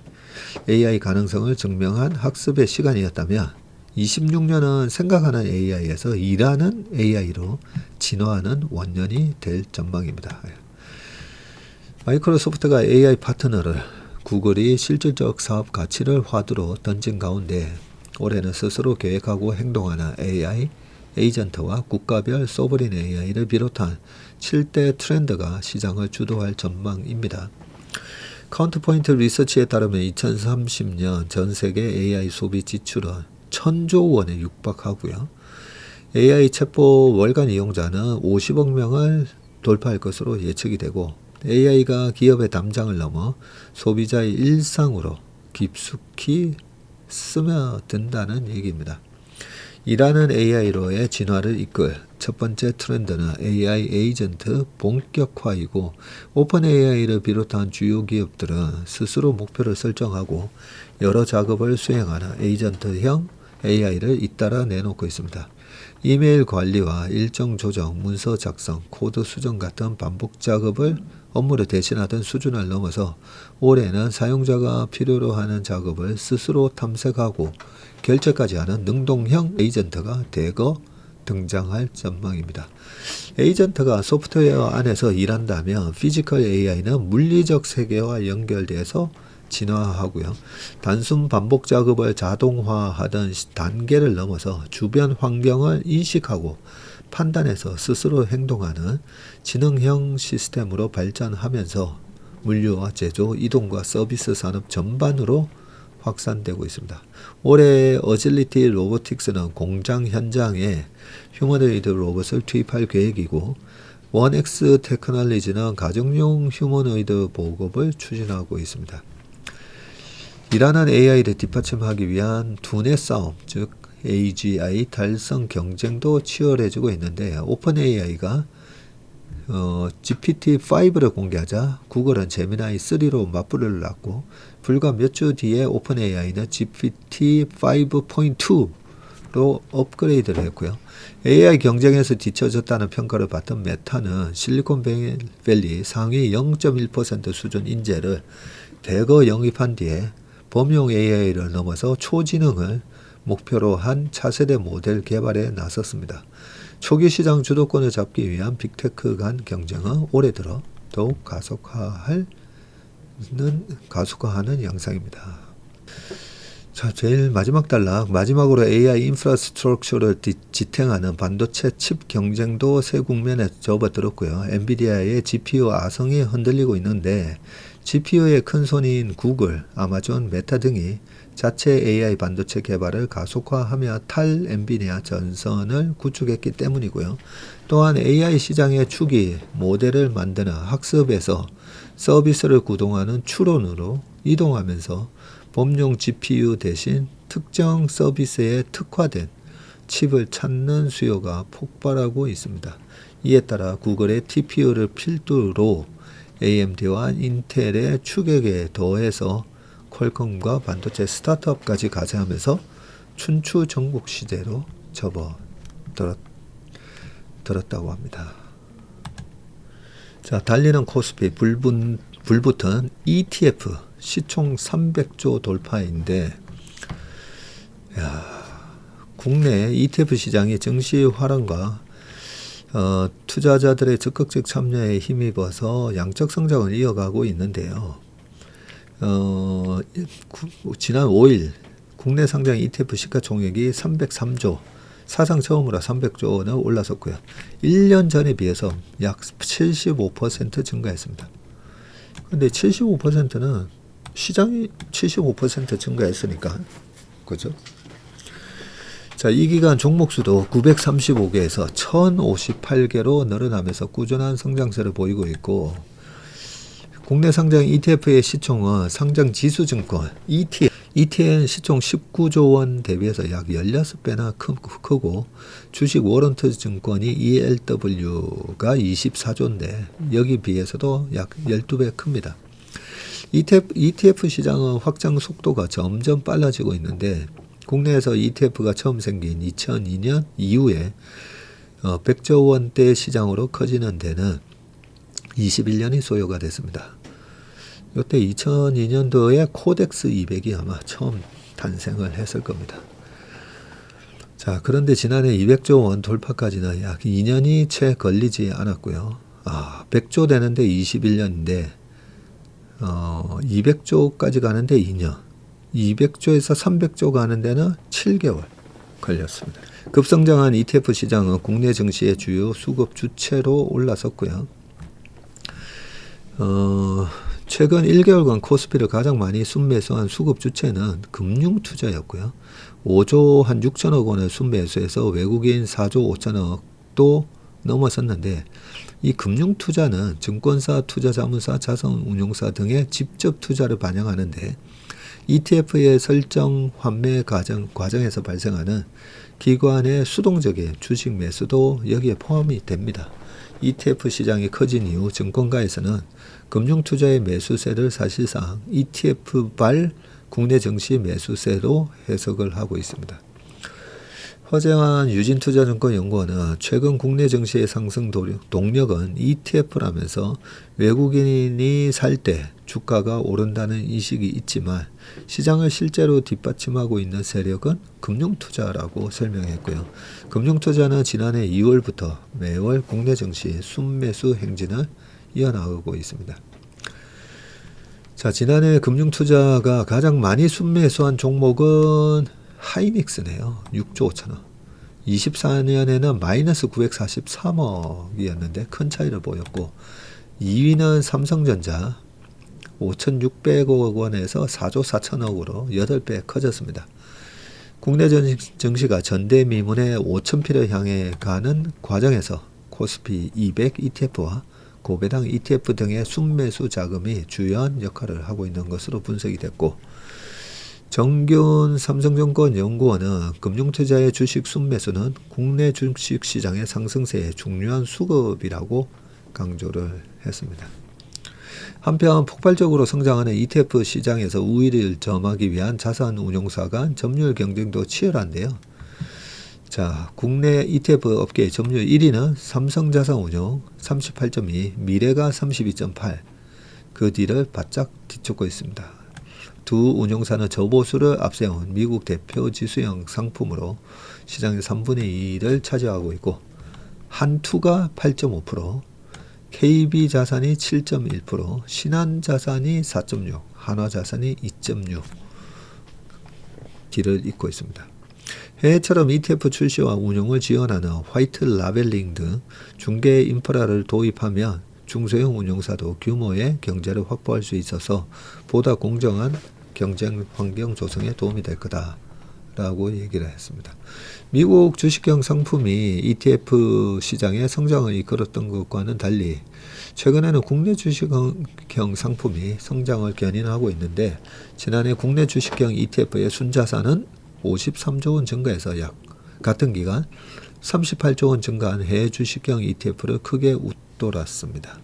AI 가능성을 증명한 학습의 시간이었다면 26년은 생각하는 AI에서 일하는 AI로 진화하는 원년이 될 전망입니다. 마이크로소프트가 AI 파트너를 구글이 실질적 사업 가치를 화두로 던진 가운데 올해는 스스로 계획하고 행동하는 AI 에이전트와 국가별 소브린 AI를 비롯한 7대 트렌드가 시장을 주도할 전망입니다. 카운트포인트 리서치에 따르면 2030년 전 세계 AI 소비 지출은 1000조 원에 육박하고요. AI 챗봇 월간 이용자는 50억 명을 돌파할 것으로 예측이 되고 AI가 기업의 담장을 넘어 소비자의 일상으로 깊숙이 스며든다는 얘기입니다. 일하는 AI로의 진화를 이끌 첫 번째 트렌드는 AI 에이전트 본격화이고 오픈 AI를 비롯한 주요 기업들은 스스로 목표를 설정하고 여러 작업을 수행하는 에이전트형 AI를 잇따라 내놓고 있습니다. 이메일 관리와 일정 조정, 문서 작성, 코드 수정 같은 반복 작업을 업무를 대신하던 수준을 넘어서 올해는 사용자가 필요로 하는 작업을 스스로 탐색하고 결제까지 하는 능동형 에이전트가 대거 등장할 전망입니다. 에이전트가 소프트웨어 안에서 일한다면 피지컬 AI는 물리적 세계와 연결돼서 진화하고요. 단순 반복 작업을 자동화하던 단계를 넘어서 주변 환경을 인식하고 판단해서 스스로 행동하는 지능형 시스템으로 발전하면서 물류와 제조, 이동과 서비스 산업 전반으로 확산되고 있습니다. 올해 어질리티 로보틱스는 공장 현장에 휴머노이드 로봇을 투입할 계획이고 원엑스 테크놀로지는 가정용 휴머노이드 보급을 추진하고 있습니다. 일하는 AI를 뒷받침하기 위한 두뇌 싸움, 즉 AGI 달성 경쟁도 치열해지고 있는데 오픈 AI가 GPT-5를 공개하자 구글은 제미나이 3로 맞불을 놨고 불과 몇 주 뒤에 오픈 AI는 GPT-5.2로 업그레이드를 했고요. AI 경쟁에서 뒤처졌다는 평가를 받던 메타는 실리콘밸리 상위 0.1% 수준 인재를 대거 영입한 뒤에 범용 AI를 넘어서 초지능을 목표로 한 차세대 모델 개발에 나섰습니다. 초기 시장 주도권을 잡기 위한 빅테크 간 경쟁은 올해 들어 더욱 가속화하는 양상입니다. 자, 제일 마지막 단락, 마지막으로 AI 인프라스트럭처를 지탱하는 반도체 칩 경쟁도 새 국면에 접어들었고요. 엔비디아의 GPU 아성이 흔들리고 있는데 GPU의 큰손인 구글, 아마존, 메타 등이 자체 AI 반도체 개발을 가속화하며 탈 엔비디아 전선을 구축했기 때문이고요. 또한 AI 시장의 축이 모델을 만드는 학습에서 서비스를 구동하는 추론으로 이동하면서 범용 GPU 대신 특정 서비스에 특화된 칩을 찾는 수요가 폭발하고 있습니다. 이에 따라 구글의 TPU를 필두로 AMD와 인텔의 추격에 더해서 퀄컴과 반도체 스타트업까지 가세하면서 춘추 전국 시대로 접어들었다고 합니다. 자, 달리는 코스피 불붙은 ETF 시총 300조 돌파인데, 국내 ETF 시장이 증시 활황과 투자자들의 적극적 참여에 힘입어서 양적 성장을 이어가고 있는데요. 지난 5일 국내 상장 ETF 시가총액이 303조, 사상 처음으로 300조 원을 올라섰고요. 1년 전에 비해서 약 75% 증가했습니다. 근데 75%는 시장이 75% 증가했으니까, 그죠? 자, 이 기간 종목수도 935개에서 1058개로 늘어나면서 꾸준한 성장세를 보이고 있고, 국내 상장 ETF의 시총은 상장 지수증권 ETN 시총 19조 원 대비해서 약 16배나 크고, 주식 워런트 증권이 ELW가 24조인데 여기 비해서도 약 12배 큽니다. ETF 시장은 확장 속도가 점점 빨라지고 있는데 국내에서 ETF가 처음 생긴 2002년 이후에 100조 원대 시장으로 커지는 데는 21년이 소요가 됐습니다. 이때 2002년도에 코덱스 200이 아마 처음 탄생을 했을 겁니다. 자, 그런데 지난해 200조 원 돌파까지는 약 2년이 채 걸리지 않았고요. 100조 되는데 21년인데 200조까지 가는데 2년, 200조에서 300조 가는 데는 7개월 걸렸습니다. 급성장한 ETF 시장은 국내 증시의 주요 수급 주체로 올라섰고요. 최근 1개월간 코스피를 가장 많이 순매수한 수급 주체는 금융투자였고요. 5조 한 6천억 원을 순매수해서 외국인 4조 5천억도 넘어섰는데, 이 금융투자는 증권사, 투자자문사, 자산운용사 등의 직접 투자를 반영하는데 ETF의 설정 환매 과정에서 발생하는 기관의 수동적인 주식 매수도 여기에 포함이 됩니다. ETF 시장이 커진 이후 증권가에서는 금융투자의 매수세를 사실상 ETF발 국내 증시 매수세로 해석을 하고 있습니다. 허재환 유진투자증권연구원은 최근 국내 증시의 상승 동력은 ETF라면서 외국인이 살 때 주가가 오른다는 인식이 있지만 시장을 실제로 뒷받침하고 있는 세력은 금융투자라고 설명했고요. 금융투자는 지난해 2월부터 매월 국내 증시 순매수 행진을 이어나가고 있습니다. 자, 지난해 금융투자가 가장 많이 순매수한 종목은 하이닉스네요. 6조 5천억. 24년에는 마이너스 943억이었는데 큰 차이를 보였고, 2위는 삼성전자 5,600억 원에서 4조 4천억으로 8배 커졌습니다. 국내 증시가 전대미문의 5,000피를 향해 가는 과정에서 코스피 200 ETF와 고배당 ETF 등의 순매수 자금이 주요한 역할을 하고 있는 것으로 분석이 됐고, 정균 삼성증권 연구원은 금융투자의 주식 순매수는 국내 주식시장의 상승세의 중요한 수급이라고 강조를 했습니다. 한편 폭발적으로 성장하는 ETF 시장에서 우위를 점하기 위한 자산운용사 간 점유율 경쟁도 치열한데요. 자, 국내 ETF 업계의 점유율 1위는 삼성자산운용 38.2, 미래가 32.8, 그 뒤를 바짝 뒤쫓고 있습니다. 두 운용사는 저보수를 앞세운 미국 대표 지수형 상품으로 시장의 3분의 2를 차지하고 있고, 한투가 8.5%, KB자산이 7.1%, 신한자산이 4.6%, 한화자산이 2.6% 길을 잇고 있습니다. 해외처럼 ETF 출시와 운용을 지원하는 화이트 라벨링 등 중개 인프라를 도입하면 중소형 운용사도 규모의 경제를 확보할 수 있어서 보다 공정한 경쟁 환경 조성에 도움이 될 거다라고 얘기를 했습니다. 미국 주식형 상품이 ETF 시장의 성장을 이끌었던 것과는 달리 최근에는 국내 주식형 상품이 성장을 견인하고 있는데, 지난해 국내 주식형 ETF의 순자산은 53조 원 증가해서 약 같은 기간 38조 원 증가한 해외 주식형 ETF를 크게 웃돌았습니다.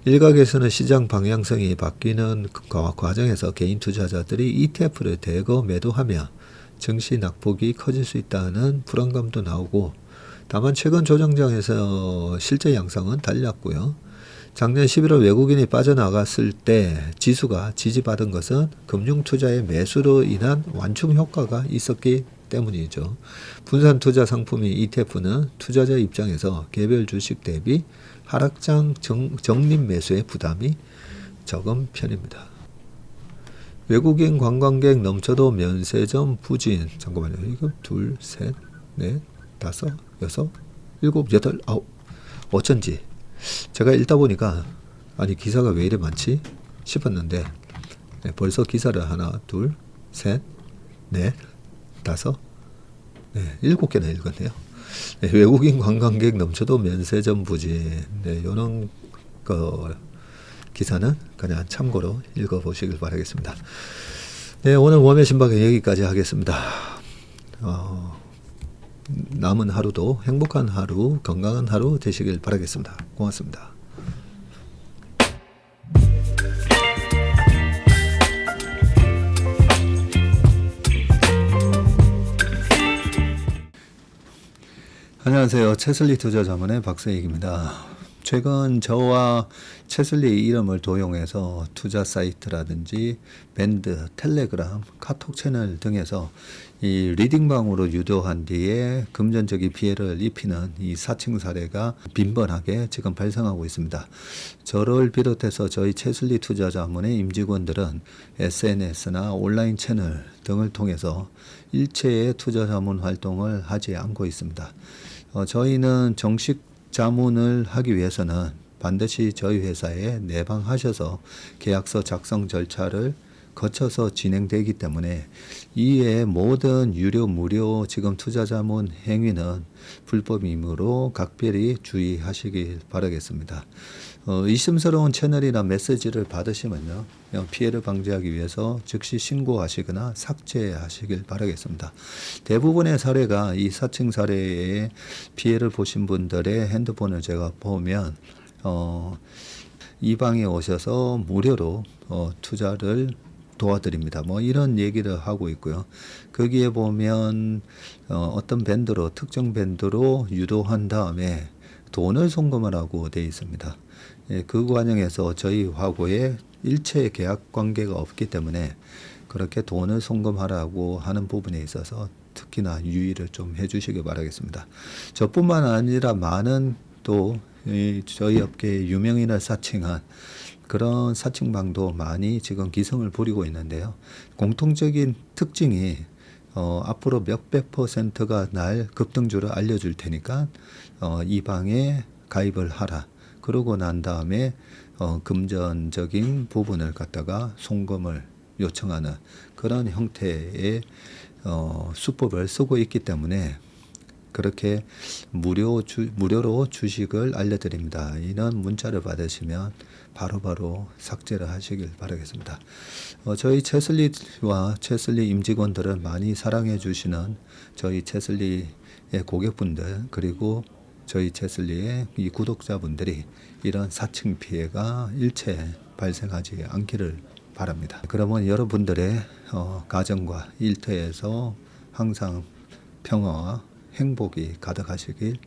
일각에서는 시장 방향성이 바뀌는 과정에서 개인 투자자들이 ETF를 대거 매도하며 증시 낙폭이 커질 수 있다는 불안감도 나오고, 다만 최근 조정장에서 실제 양상은 달랐고요. 작년 11월 외국인이 빠져나갔을 때 지수가 지지받은 것은 금융투자의 매수로 인한 완충 효과가 있었기 때문이죠. 분산 투자 상품인 ETF는 투자자 입장에서 개별 주식 대비 하락장 적립 매수의 부담이 적은 편입니다. 외국인 관광객 넘쳐도 면세점 부진. 잠깐만요. 이거 2, 3, 4, 5, 6, 7, 8, 9. 어쩐지 제가 읽다 보니까 아니 기사가 왜 이래 많지 싶었는데, 벌써 기사를 하나, 둘, 셋, 넷, 다섯, 7개나 읽었네요. 외국인 관광객 넘쳐도 면세점 부진. 이런 기사는 그냥 참고로 읽어보시길 바라겠습니다. 오늘 웜의 신박은 여기까지 하겠습니다. 남은 하루도 행복한 하루, 건강한 하루 되시길 바라겠습니다. 고맙습니다. 안녕하세요. 채슬리 투자자문의 박세익입니다. 최근 저와 채슬리 이름을 도용해서 투자 사이트라든지 밴드, 텔레그램, 카톡 채널 등에서 이 리딩방으로 유도한 뒤에 금전적인 피해를 입히는 이 사칭 사례가 빈번하게 지금 발생하고 있습니다. 저를 비롯해서 저희 채슬리 투자자문의 임직원들은 SNS나 온라인 채널 등을 통해서 일체의 투자자문 활동을 하지 않고 있습니다. 저희는 정식 자문을 하기 위해서는 반드시 저희 회사에 내방하셔서 계약서 작성 절차를 거쳐서 진행되기 때문에 이외의 모든 유료 무료 지금 투자자문 행위는 불법이므로 각별히 주의하시길 바라겠습니다. 의심스러운 채널이나 메시지를 받으시면요, 피해를 방지하기 위해서 즉시 신고하시거나 삭제하시길 바라겠습니다. 대부분의 사례가 이 사칭 사례에 피해를 보신 분들의 핸드폰을 제가 보면 이 방에 오셔서 무료로 투자를 도와드립니다. 뭐 이런 얘기를 하고 있고요. 거기에 보면 어떤 밴드로 특정 밴드로 유도한 다음에 돈을 송금하라고 되어 있습니다. 예, 그 과정에서 저희하고의 일체 계약 관계가 없기 때문에 그렇게 돈을 송금하라고 하는 부분에 있어서 특히나 유의를 좀 해주시기 바라겠습니다. 저뿐만 아니라 많은 또 저희 업계의 유명인을 사칭한 그런 사칭방도 많이 지금 기승을 부리고 있는데요. 공통적인 특징이 앞으로 몇백 %가 날 급등주를 알려줄 테니까 이 방에 가입을 하라. 그러고 난 다음에 금전적인 부분을 갖다가 송금을 요청하는 그런 형태의 수법을 쓰고 있기 때문에 그렇게 무료로 주식을 알려드립니다. 이런 문자를 받으시면 바로바로 삭제를 하시길 바라겠습니다. 저희 채슬리와 채슬리 임직원들을 많이 사랑해 주시는 저희 채슬리의 고객분들 그리고 저희 채슬리의 이 구독자분들이 이런 사칭 피해가 일체 발생하지 않기를 바랍니다. 그러면 여러분들의 가정과 일터에서 항상 평화와 행복이 가득하시길